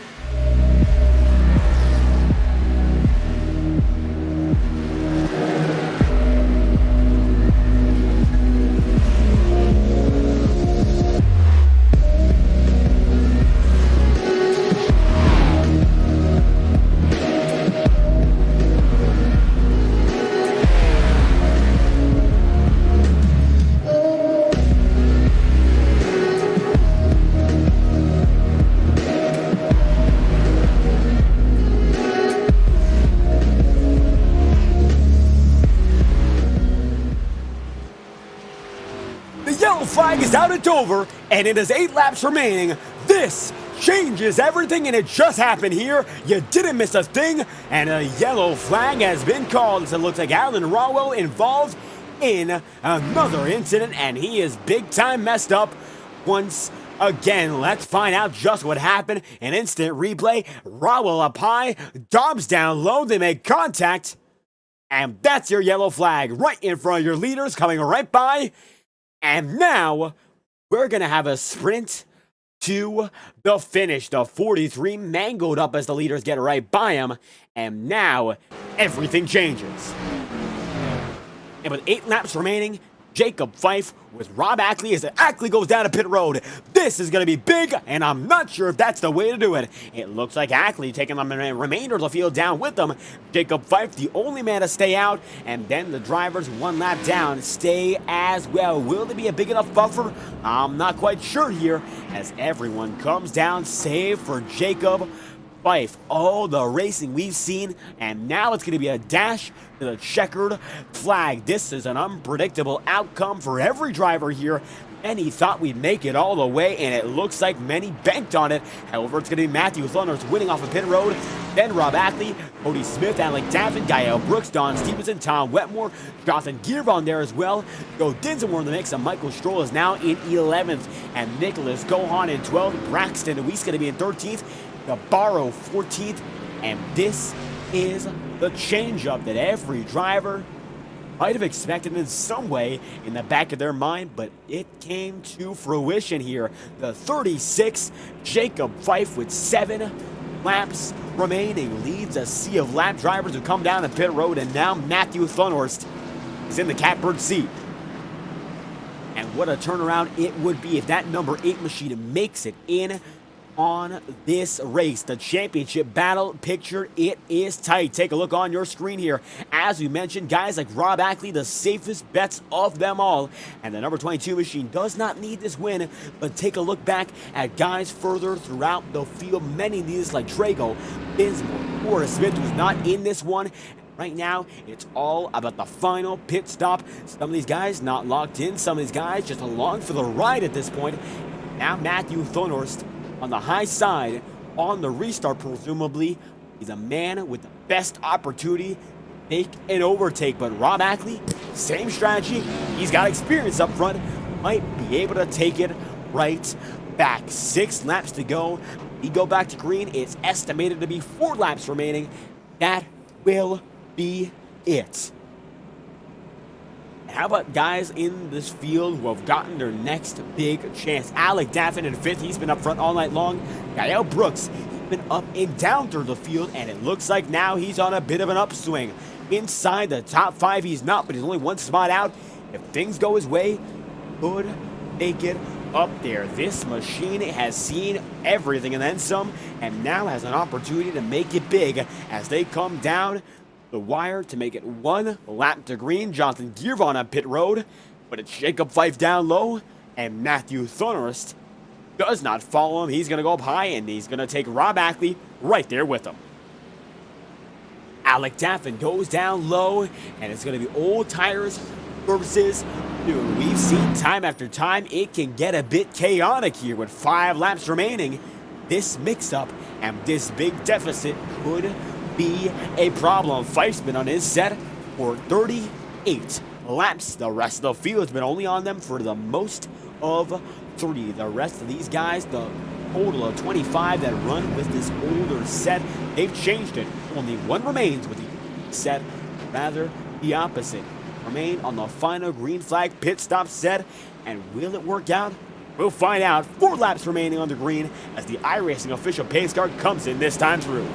Flag is out at Dover, and it is 8 laps remaining. This changes everything, and it just happened here. You didn't miss a thing, and a yellow flag has been called. So it looks like Alan Rawell involved in another incident, and he is big time messed up once again. Let's find out just what happened. An instant replay. Rawell up high, Dobbs down low. They make contact, and that's your yellow flag right in front of your leaders, coming right by. And now, we're going to have a sprint to the finish. The 43 mangled up as the leaders get right by him. And now, everything changes. And with 8 laps remaining, Jacob Fife with Rob Ackley as Ackley goes down to pit road. This is going to be big, and I'm not sure if that's the way to do it. It looks like Ackley taking the remainder of the field down with them. Jacob Fife, the only man to stay out, and then the drivers one lap down stay as well. Will there be a big enough buffer? I'm not quite sure here as everyone comes down, save for Jacob Fife. All the racing we've seen, and now it's going to be a dash to the checkered flag. This is an unpredictable outcome for every driver here. Many thought we'd make it all the way, and it looks like many banked on it. However, it's going to be Matthew Thunders winning off of pit road, then Rob Ackley, Cody Smith, Alec Daffin, Gael Brooks, Don Stevenson, Tom Wetmore, Jonathan Gearvon there as well. Joe Dinsmore in the mix, and Michael Stroll is now in 11th, and Nicholas Gohan in 12th, Braxton Weiss going to be in 13th, Nabarro 14th, and this is the changeup that every driver might have expected in some way in the back of their mind, but it came to fruition here. The 36, Jacob Fife with 7 laps remaining leads a sea of lap drivers who come down to pit road, and now Matthew Thunhorst is in the catbird seat. And what a turnaround it would be if that number 8 machine makes it in on this race. The championship battle picture, it is tight. Take a look on your screen here. As we mentioned, guys like Rob Ackley, the safest bets of them all. And the number 22 machine does not need this win, but take a look back at guys further throughout the field. Many need this, like Trago, Dinsmore, or Smith, who's not in this one. Right now, it's all about the final pit stop. Some of these guys not locked in. Some of these guys just along for the ride at this point. Now Matthew Thunhorst on the high side, on the restart presumably. He's a man with the best opportunity to make an overtake, but Rob Ackley, same strategy. He's got experience up front, might be able to take it right back. 6 laps to go. We go back to green. It's estimated to be 4 laps remaining. That will be it. How about guys in this field who have gotten their next big chance? Alec Daffin in 5th. He's been up front all night long. Gael Brooks, he's been up and down through the field, and it looks like now he's on a bit of an upswing. Inside the top 5, he's not, but he's only 1 spot out. If things go his way, could make it up there. This machine has seen everything and then some, and now has an opportunity to make it big as they come down the wire to make it 1 lap to green. Jonathan Gearvon on pit road, but it's Jacob Fife down low, and Matthew Thunhorst does not follow him. He's going to go up high, and he's going to take Rob Ackley right there with him. Alec Daffin goes down low, and it's going to be old tires versus new. We've seen time after time it can get a bit chaotic here with 5 laps remaining. This mix-up and this big deficit could be a problem. Fife's been on his set for 38 laps. The rest of the field has been only on them for the most of 3. The rest of these guys, the total of 25 that run with this older set, they've changed it. Only 1 remains with the set, rather the opposite. Remain on the final green flag pit stop set, and will it work out? We'll find out. 4 laps remaining on the green as the iRacing official pace car comes in this time through.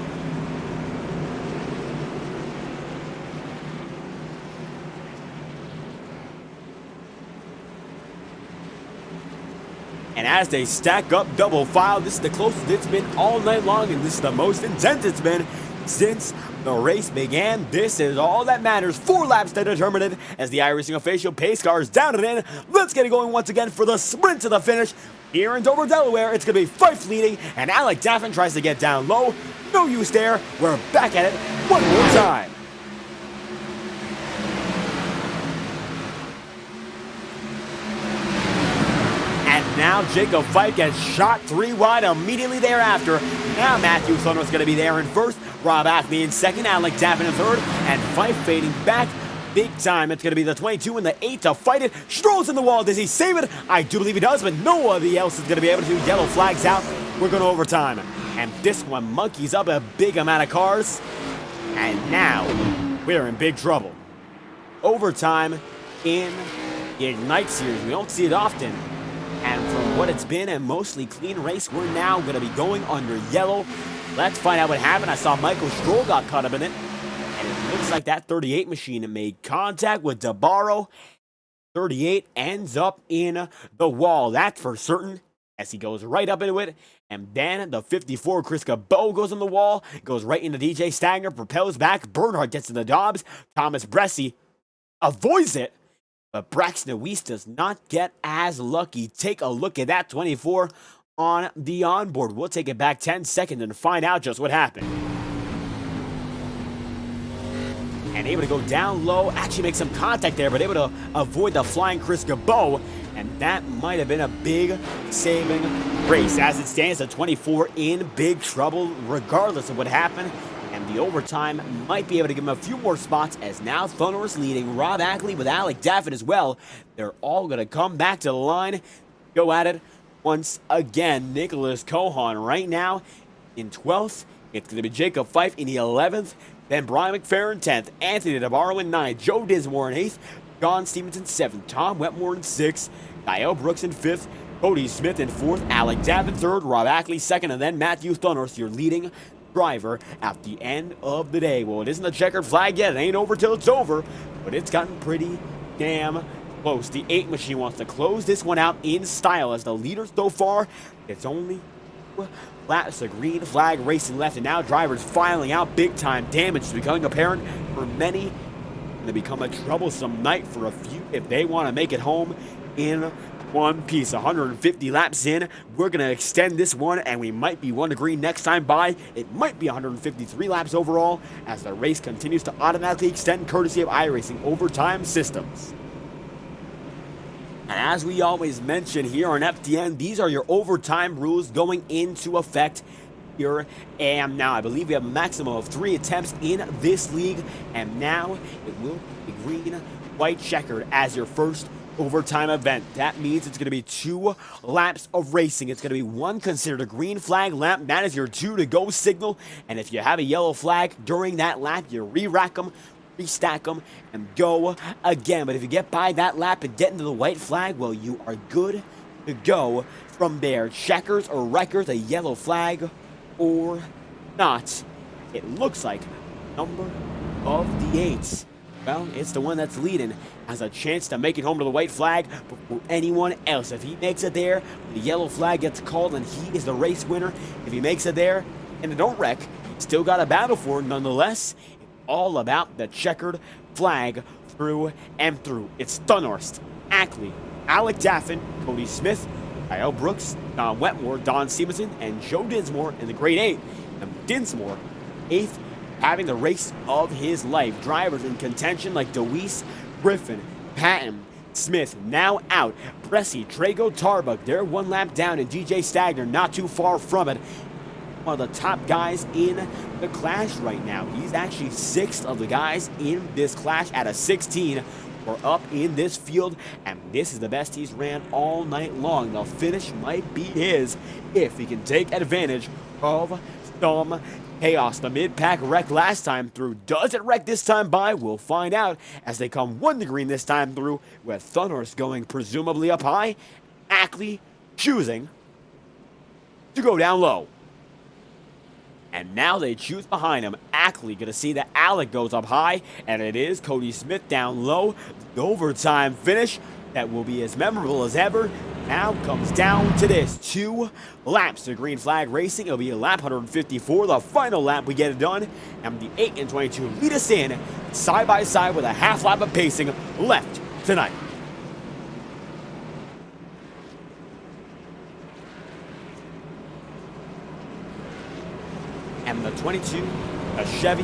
And as they stack up double file, this is the closest it's been all night long, and this is the most intense it's been since the race began. This is all that matters. 4 laps to determine it as the iRacing official pace car is down and in. Let's get it going once again for the sprint to the finish. Here in Dover, Delaware, it's going to be Fife leading, and Alec Daffin tries to get down low. No use there. We're back at it one more time. Now Jacob Fife gets shot 3 wide immediately thereafter. Now Matthew Thunhorst is going to be there in 1st, Rob Ackley in 2nd, Alec Daffin in 3rd, and Fife fading back big time. It's going to be the 22 and the 8 to fight it. Stroll's in the wall. Does he save it? I do believe he does, but nobody else is going to be able to. Yellow flags out. We're going to overtime. And this one monkeys up a big amount of cars. And now we're in big trouble. Overtime in the Ignite Series. We don't see it often. And from what it's been a mostly clean race, we're now going to be going under yellow. Let's find out what happened. I saw Michael Stroll got caught up in it. And it looks like that 38 machine made contact with Nabarro. 38 ends up in the wall. That's for certain, as he goes right up into it. And then the 54, Chris Cabot, goes on the wall, goes right into DJ Stagner, propels back. Bernhardt gets in the Dobbs. Thomas Bresci avoids it, but Braxton Weiss does not get as lucky. Take a look at that 24 on the onboard. We'll take it back 10 seconds and find out just what happened. And able to go down low, actually make some contact there, but able to avoid the flying Chris Cabot. And that might have been a big saving race. As it stands, the 24 in big trouble regardless of what happened. And the overtime might be able to give him a few more spots, as now Thunder is leading. Rob Ackley with Alec Daffin as well. They're all going to come back to the line, go at it once again. Nicholas Cohan right now in 12th. It's going to be Jacob Fife in the 11th. Then Brian McFerrin 10th. Anthony DeBarro in 9th. Joe Dismore in 8th. John Stevenson 7th. Tom Wetmore in 6th. Kyle Brooks in 5th. Cody Smith in 4th. Alec Daffin 3rd. Rob Ackley 2nd. And then Matthew Thunderth, your leading driver at the end of the day. Well, it isn't a checkered flag yet. It ain't over till it's over, but it's gotten pretty damn close. The 8 machine wants to close this one out in style. As the leader so far, it's only laps of green flag racing left, and now drivers filing out big time. Damage is becoming apparent for many. Going to become a troublesome night for a few if they want to make it home in one piece. 150 laps in, we're going to extend this one, and we might be 1 to green next time by. It might be 153 laps overall, as the race continues to automatically extend courtesy of iRacing overtime systems. And as we always mention here on FTN, these are your overtime rules going into effect here. And now I believe we have a maximum of 3 attempts in this league, and now it will be green, white, checkered as your first overtime event. That means it's going to be 2 laps of racing. It's going to be 1 considered a green flag lap. That is your 2 to go signal. And if you have a yellow flag during that lap, you re-rack them, restack them, and go again. But if you get by that lap and get into the white flag, well, you are good to go from there. Checkers or wreckers, a yellow flag or not. It looks like number of the 8. Well, it's the one that's leading, has a chance to make it home to the white flag before anyone else. If he makes it there, the yellow flag gets called and he is the race winner. If he makes it there and they don't wreck, he's still got a battle for it. Nonetheless, it's all about the checkered flag through and through. It's Thunhorst, Ackley, Alec Daffin, Cody Smith, Kyle Brooks, Don Wetmore, Don Stevenson, and Joe Dinsmore in the grade 8. And Dinsmore, 8th, having the race of his life. Drivers in contention like DeWeese, Griffin, Patton, Smith now out. Bresci, Trago, Tarbuck, they're 1 lap down, and DJ Stagner not too far from it. One of the top guys in the clash right now. He's actually 6th of the guys in this clash at a 16. We're up in this field, and this is the best he's ran all night long. The finish might be his if he can take advantage of some chaos. The mid-pack wreck last time through. Does it wreck this time by? We'll find out as they come 1 to green this time through, with Thunhorst going presumably up high. Ackley choosing to go down low. And now they choose behind him. Ackley going to see that Alec goes up high, and it is Cody Smith down low. The overtime finish that will be as memorable as ever now comes down to this. 2 laps to green flag racing. It'll be a lap 154, the final lap we get it done. And the 8 and 22 lead us in side by side with a half lap of pacing left tonight. And the 22, a Chevy,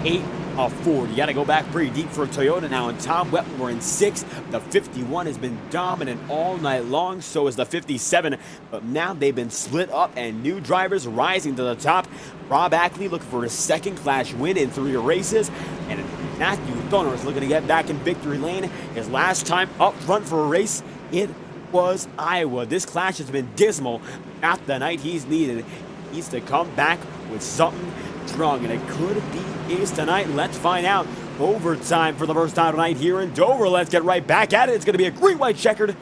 8, a Ford. You got to go back pretty deep for a Toyota now, and Tom Wetmore in 6th. The 51 has been dominant all night long, so is the 57, but now they've been split up and new drivers rising to the top. Rob Ackley looking for his 2nd clash win in 3 races, and Matthew Thunner is looking to get back in victory lane. His last time up front for a race, it was Iowa. This clash has been dismal. Not the night he's needed. He needs to come back with something strong, and it could be his tonight. Let's find out. Overtime for the first time tonight here in Dover. Let's get right back at it. It's going to be a green white checkered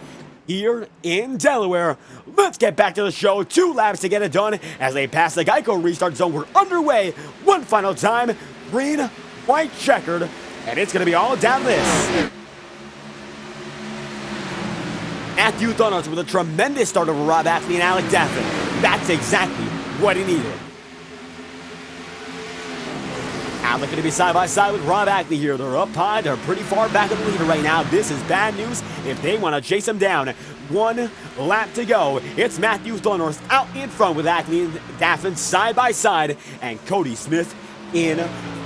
here in Delaware. Let's get back to the show. 2 laps to get it done as they pass the Geico restart zone. We're underway one final time. Green white checkered, and it's going to be all down this. Matthew Thornton with a tremendous start over Rob Ackley and Alec Daffin. That's exactly what he needed. Alec going to be side by side with Rob Ackley here. They're up high. They're pretty far back in the leader right now. This is bad news if they want to chase him down. 1 lap to go. It's Matthew Thornton out in front with Ackley and Daffin side by side. And Cody Smith in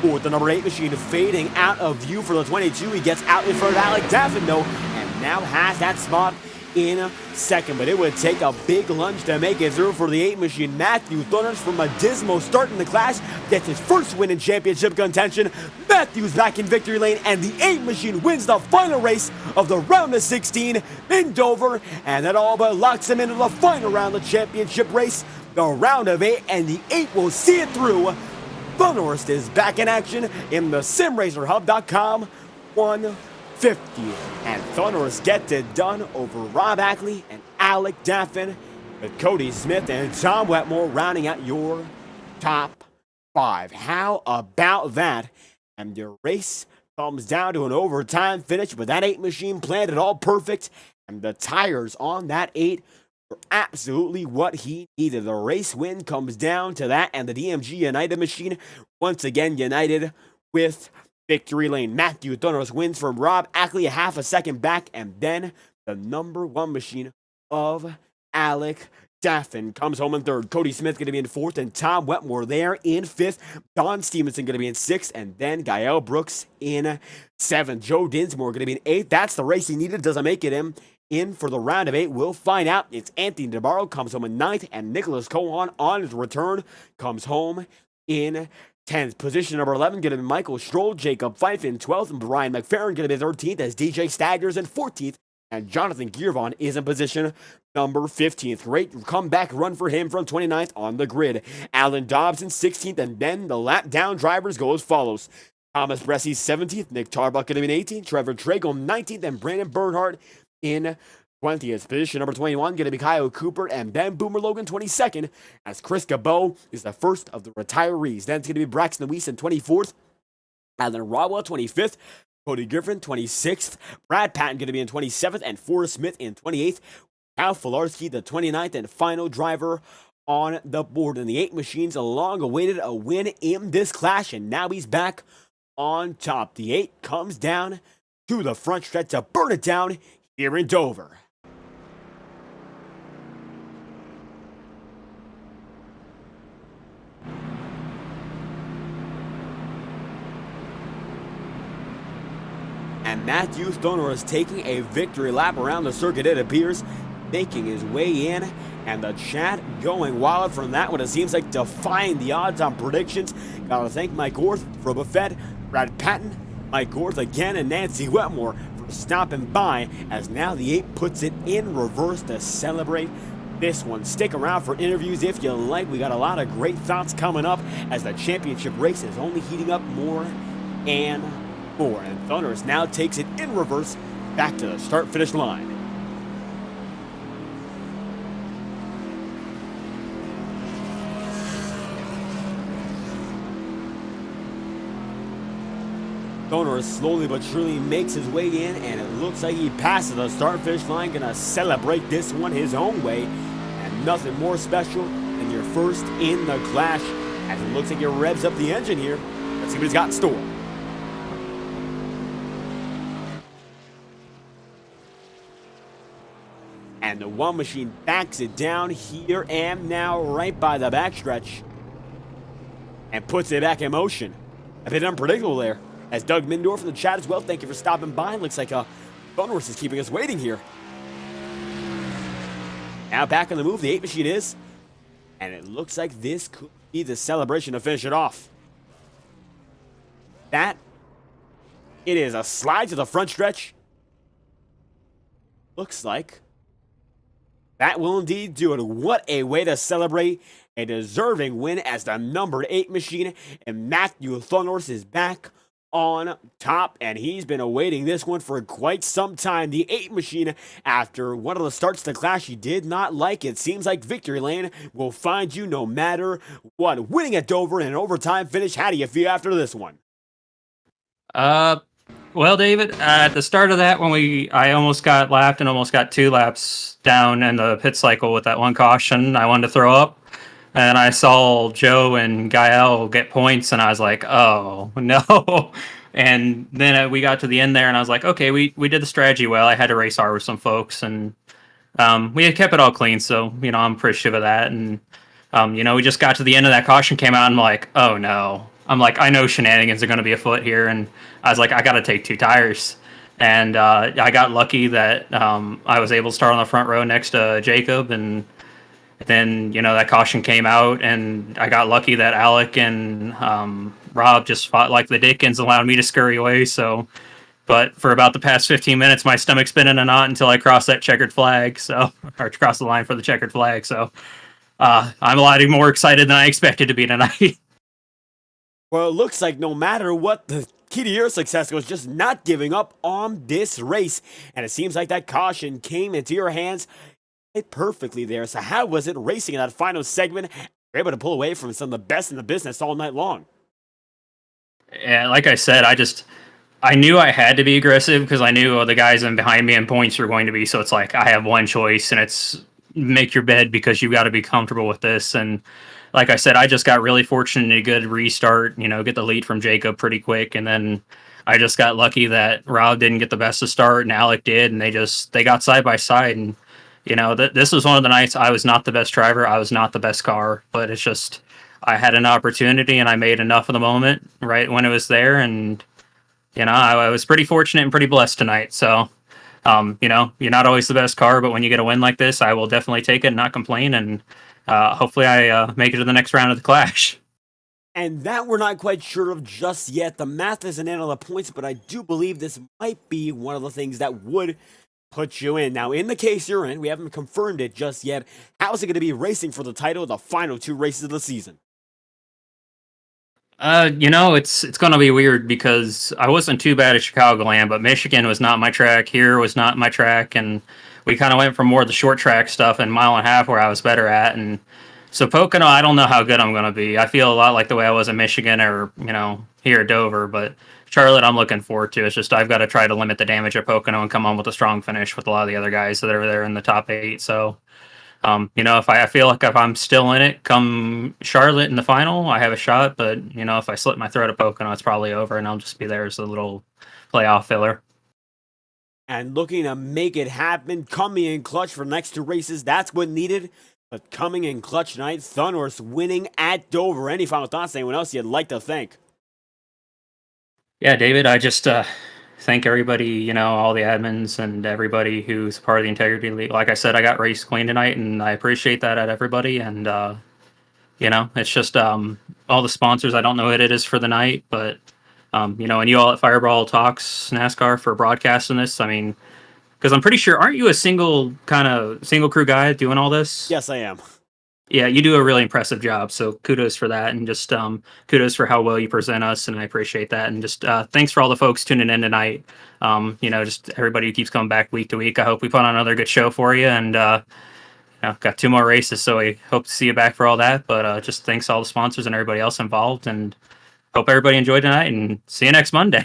fourth. The number 8 machine fading out of view for the 22. He gets out in front of Alec Daffin though, and now has that spot in second, but it would take a big lunge to make it through for the 8 machine. Matthew Thornton from a dismal start in the class gets his first win in championship contention. Matthew's back in victory lane, and the 8 machine wins the final race of the round of 16 in Dover, and that all but locks him into the final round of the championship race, the round of 8, and the 8 will see it through. Thornton is back in action in the SimRacerHub.com 150. And Thornton gets it done over Rob Ackley and Alec Daffin, with Cody Smith and Tom Wetmore rounding out your top 5. How about that? And the race comes down to an overtime finish with that 8 machine planted all perfect, and the tires on that 8 were absolutely what he needed. The race win comes down to that, and the DMG United machine once again united with victory lane. Matthew Thornton wins from Rob Ackley a half a second back, and then the number 1 machine of Alec Daffin comes home in third. Cody Smith going to be in fourth, and Tom Wetmore there in fifth. Don Stevenson going to be in sixth, and then Gael Brooks in seventh. Joe Dinsmore going to be in eighth. That's the race he needed. Doesn't make it in for the round of 8. We'll find out. It's Anthony DeBarro comes home in ninth, and Nicholas Cohen on his return comes home in 10th. Position number 11 going to be Michael Stroll, Jacob Fife in 12th, and Brian McFerrin going to be 13th as DJ Staggers in 14th, and Jonathan Gearvon is in position number 15th. Great comeback run for him from 29th on the grid. Alan Dobbs in 16th, and then the lap down drivers go as follows. Thomas Bressie 17th, Nick Tarbuck going to be in 18th, Trevor Trago 19th, and Brandon Bernhardt in 20th. Position number 21 going to be Kyle Cooper and Ben Boomer Logan 22nd, as Chris Cabot is the first of the retirees. Then it's going to be Braxton Weiss in 24th, Alan Rodwell 25th, Cody Griffin 26th, Brad Patton going to be in 27th, and Forrest Smith in 28th. Kyle Filarski, the 29th and final driver on the board. And the 8 machines long awaited a win in this clash, and now he's back on top. The 8 comes down to the front stretch to burn it down here in Dover. And Matthew Thornton is taking a victory lap around the circuit, it appears, making his way in, and the chat going wild from that one. It seems like defying the odds on predictions. Gotta thank Mike Orth for Buffett, Brad Patton, Mike Orth again, and Nancy Wetmore for stopping by, as now the 8 puts it in reverse to celebrate this one. Stick around for interviews if you like. We got a lot of great thoughts coming up as the championship race is only heating up more and more. And Thunders now takes it in reverse back to the start-finish line. Thornton slowly but surely makes his way in, and it looks like he passes the start-finish line. Gonna celebrate this one his own way, and nothing more special than your first in the clash, as it looks like he revs up the engine here. Let's see what he's got in store. And the 1 machine backs it down here and now right by the backstretch and puts it back in motion. A bit unpredictable there. As Doug Mindorf in the chat as well, thank you for stopping by. Looks like Thunderous is keeping us waiting here. Now back on the move, the 8 machine is. And it looks like this could be the celebration to finish it off. That, it is a slide to the front stretch. Looks like that will indeed do it. What a way to celebrate a deserving win as the number 8 machine. And Matthew Thunderous is back on top, and he's been awaiting this one for quite some time. The 8 machine, after one of the starts to the clash he did not like, it seems like victory lane will find you no matter what. Winning at Dover in an overtime finish, how do you feel after this one? Well, Well, David, at the start of that, I almost got lapped and almost got 2 laps down in the pit cycle with that one caution, I wanted to throw up. And I saw Joe and Gael get points, and I was like, oh, no. And then we got to the end there, and I was like, okay, we did the strategy well. I had to race hard with some folks, and we had kept it all clean, so, I'm appreciative of that. And, we just got to the end of that caution, came out, and I'm like, oh, no. I'm like, I know shenanigans are going to be afoot here, and I was like, I got to take 2 tires. And I got lucky that I was able to start on the front row next to Jacob, and then that caution came out, and I got lucky that Alec and Rob just fought like the Dickens, allowed me to scurry away. But for about the past 15 minutes, my stomach's been in a knot until I crossed that checkered flag. Or crossed the line for the checkered flag. So I'm a lot more excited than I expected to be tonight. Well, it looks like no matter what, the key to your success was just not giving up on this race. And it seems like that caution came into your hands perfectly there. So how was it racing in that final segment? You're able to pull away from some of the best in the business all night long. Yeah, like I said, I knew I had to be aggressive because I knew the guys in behind me and points were going to be. So it's like I have one choice, and it's make your bed because you've got to be comfortable with this. And like I said, I just got really fortunate in a good restart, get the lead from Jacob pretty quick. And then I just got lucky that Rob didn't get the best of start and Alec did. And they got side by side. And, this was one of the nights I was not the best driver. I was not the best car, but it's just, I had an opportunity and I made enough of the moment right when it was there. And, I was pretty fortunate and pretty blessed tonight. So, you're not always the best car, but when you get a win like this, I will definitely take it and not complain. And hopefully I make it to the next round of the Clash. And that we're not quite sure of just yet. The math isn't in on the points, but I do believe this might be one of the things that would put you in. Now, in the case you're in, we haven't confirmed it just yet. How is it going to be racing for the title of the final 2 races of the season? It's going to be weird because I wasn't too bad at Chicagoland, but Michigan was not my track. Here was not my track, and we kind of went for more of the short track stuff and mile and a half where I was better at. And so Pocono, I don't know how good I'm going to be. I feel a lot like the way I was in Michigan or here at Dover, but Charlotte, I'm looking forward to. It's just I've got to try to limit the damage at Pocono and come on with a strong finish with a lot of the other guys that are there in the top 8. So if I feel like if I'm still in it come Charlotte in the final, I have a shot. But, if I slit my throat at Pocono, it's probably over and I'll just be there as a little playoff filler. And looking to make it happen, coming in clutch for the next 2 races, that's what needed. But coming in clutch tonight, Thunderous winning at Dover. Any final thoughts? Anyone else you'd like to thank? Yeah, David, I just thank everybody, all the admins and everybody who's part of the Integrity League. Like I said, I got race clean tonight, and I appreciate that at everybody. And, it's just all the sponsors. I don't know what it is for the night, but, and you all at Fireball Talks NASCAR for broadcasting this. I mean, because I'm pretty sure, aren't you a single crew guy doing all this? Yes, I am. Yeah, you do a really impressive job. So kudos for that, and just kudos for how well you present us, and I appreciate that. And just thanks for all the folks tuning in tonight. Just everybody who keeps coming back week to week. I hope we put on another good show for you, and got 2 more races, so we hope to see you back for all that. But just thanks to all the sponsors and everybody else involved, and hope everybody enjoyed tonight. And see you next Monday.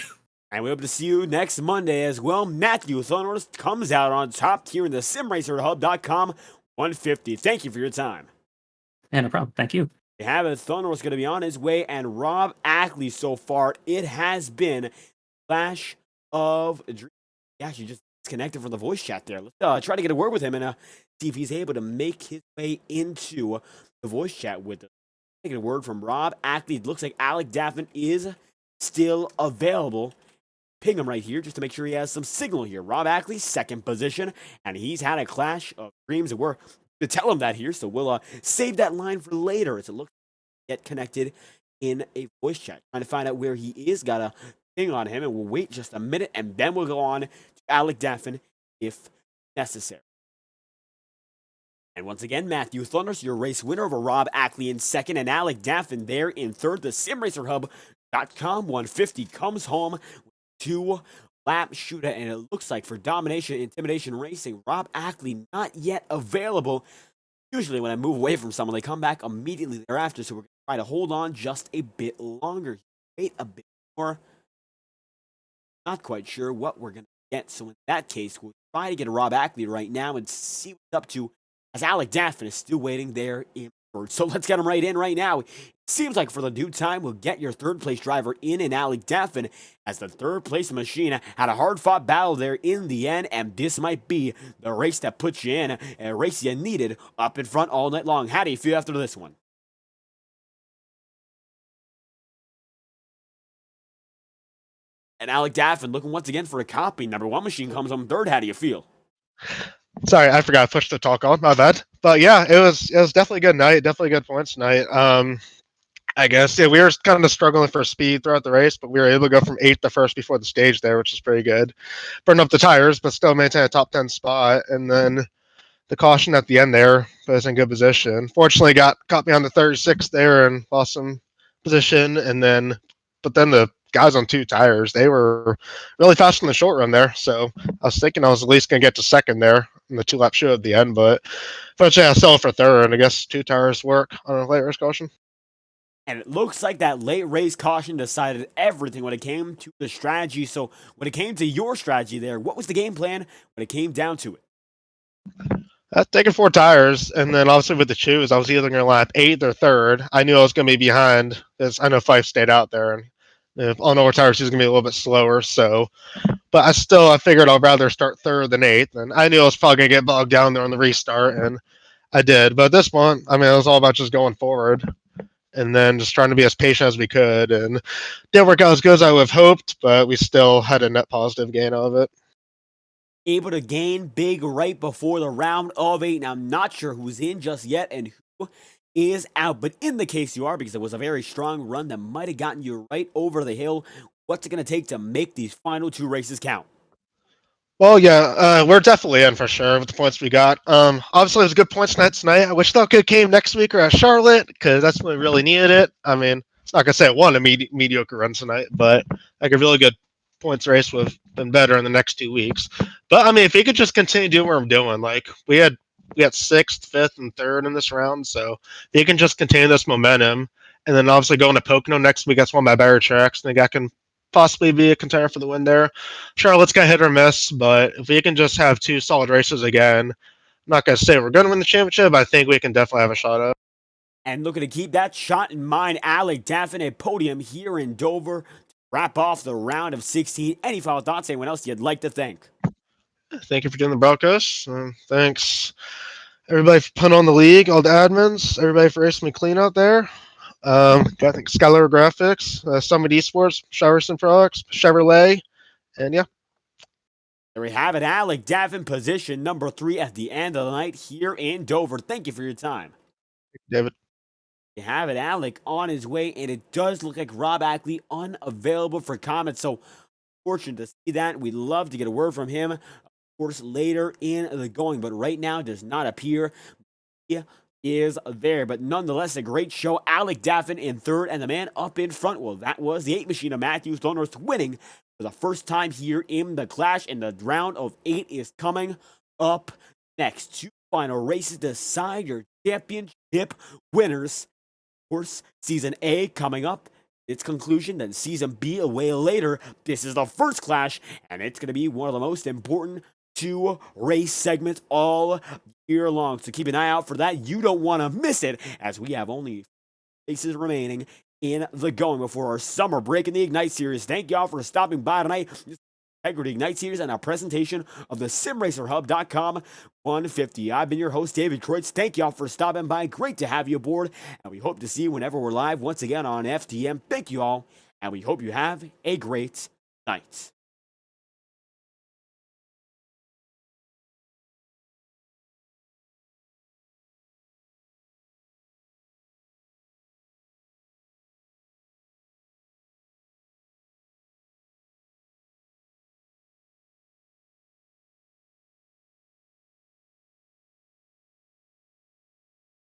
And we hope to see you next Monday as well. Matthew Thunderous comes out on top here in the SimRacerHub.com 150. Thank you for your time. Yeah, no problem. Thank you. We have it. Thunderous going to be on his way, and Rob Ackley so far. It has been Clash of Dreams. He actually just disconnected from the voice chat there. Let's try to get a word with him and see if he's able to make his way into the voice chat with us. Taking a word from Rob Ackley. It looks like Alec Daffin is still available. Ping him right here just to make sure he has some signal here. Rob Ackley, 2nd position, and he's had a Clash of Dreams, and we're to tell him that here, so we'll save that line for later as it looks like get connected in a voice chat. Trying to find out where he is, got a ping on him, and we'll wait just a minute, and then we'll go on to Alec Daffin if necessary. And once again, Matthew Thunders, your race winner over Rob Ackley in 2nd, and Alec Daffin there in 3rd. The SimRacerHub.com 150 comes home with 2-lap shootout, and it looks like for Domination Intimidation Racing, Rob Ackley not yet available. Usually when I move away from someone, they come back immediately thereafter, so we're going to try to hold on just a bit longer. Wait a bit more. not quite sure what we're going to get. So in that case, we'll try to get Rob Ackley right now and see what's up to, as Alec Daffin is still waiting there in third. So let's get him right in right now. It seems like for the due time, we'll get your third place driver in Alec Daffin, as the third place machine had a hard fought battle there in the end, and this might be the race that puts you in, a race you needed up in front all night long. How do you feel after this one? And Alec Daffin looking once again for a copy. Number one machine comes home third. How do you feel? Sorry, I forgot to push the talk on. My bad. But yeah, it was definitely a good night. Definitely good points tonight. I guess we were kind of struggling for speed throughout the race, but we were able to go from 8th to 1st before the stage there, which is pretty good. Burn up the tires, but still maintain a top 10 spot. And then the caution at the end there put us in good position. Fortunately, caught me on the 36th there and lost some position. But then the guys on 2 tires, they were really fast in the short run there. So I was thinking I was at least going to get to second there in the 2-lap show at the end, but fortunately I settled for third. And I guess 2 tires work on a late race caution. And it looks like that late race caution decided everything when it came to the strategy. So when it came to your strategy there, what was the game plan when it came down to it? Taking 4 tires, and then obviously with the choose, I was either going to lap 8th or 3rd. I knew I was going to be behind because I know Fife stayed out there, and if on lower tires he was going to be a little bit slower. So, but I figured I'd rather start 3rd than 8th, and I knew I was probably going to get bogged down there on the restart, and I did. But this one, I mean, it was all about just going forward and then just trying to be as patient as we could, and didn't work out as good as I would have hoped, but we still had a net positive gain out of it. Able to gain big right before the round of 8. Now, I'm not sure who's in just yet and who is out, but in the case you are, because it was a very strong run that might have gotten you right over the hill, what's it going to take to make these final 2 races count? Well, yeah, we're definitely in for sure with the points we got. Obviously, it was a good points night tonight. I wish that could came next week or at Charlotte, because that's when we really needed it. I mean, it's not gonna say it won a mediocre run tonight, but like a really good points race would have been better in the next 2 weeks. But I mean, if we could just continue doing what we're doing, like we had 6th, 5th, and 3rd in this round, so if you can just continue this momentum, and then obviously going to Pocono next week, that's one of my better tracks. I think I can possibly be a contender for the win there. Charlotte's got hit or miss, but if we can just have 2 solid races again, I'm not going to say we're going to win the championship, but I think we can definitely have a shot at it. And looking to keep that shot in mind, Alec Daffin a podium here in Dover to wrap off the round of 16. Any final thoughts? Anyone else you'd like to thank? Thank you for doing the broadcast. Thanks, everybody, for putting on the league, all the admins, everybody for racing me clean out there. I think Skylar Graphics, Summit Esports, Shiverson Products, Chevrolet, and yeah. There we have it, Alec Daffin, position number 3 at the end of the night here in Dover. Thank you for your time. David. You have it, Alec, on his way, and it does look like Rob Ackley unavailable for comment. So, fortunate to see that. We'd love to get a word from him, of course, later in the going, but right now does not appear. He is there, but nonetheless, a great show. Alec Daffin in 3rd, and the man up in front. Well, that was the 8 machine of Matthews Donors winning for the first time here in the Clash, and the round of 8 is coming up next. 2 final races decide your championship winners. Of course, Season A coming up, its conclusion, then Season B a way later. This is the first Clash, and it's going to be one of the most important 2 race segments all year long. So keep an eye out for that. You don't want to miss it, as we have only races remaining in the going before our summer break in the Ignite Series. Thank y'all for stopping by tonight. Integrity Ignite Series and our presentation of the SimRacerHub.com 150. I've been your host, David Kreutz. Thank y'all for stopping by. Great to have you aboard, and we hope to see you whenever we're live once again on FTM. Thank you all, and we hope you have a great night.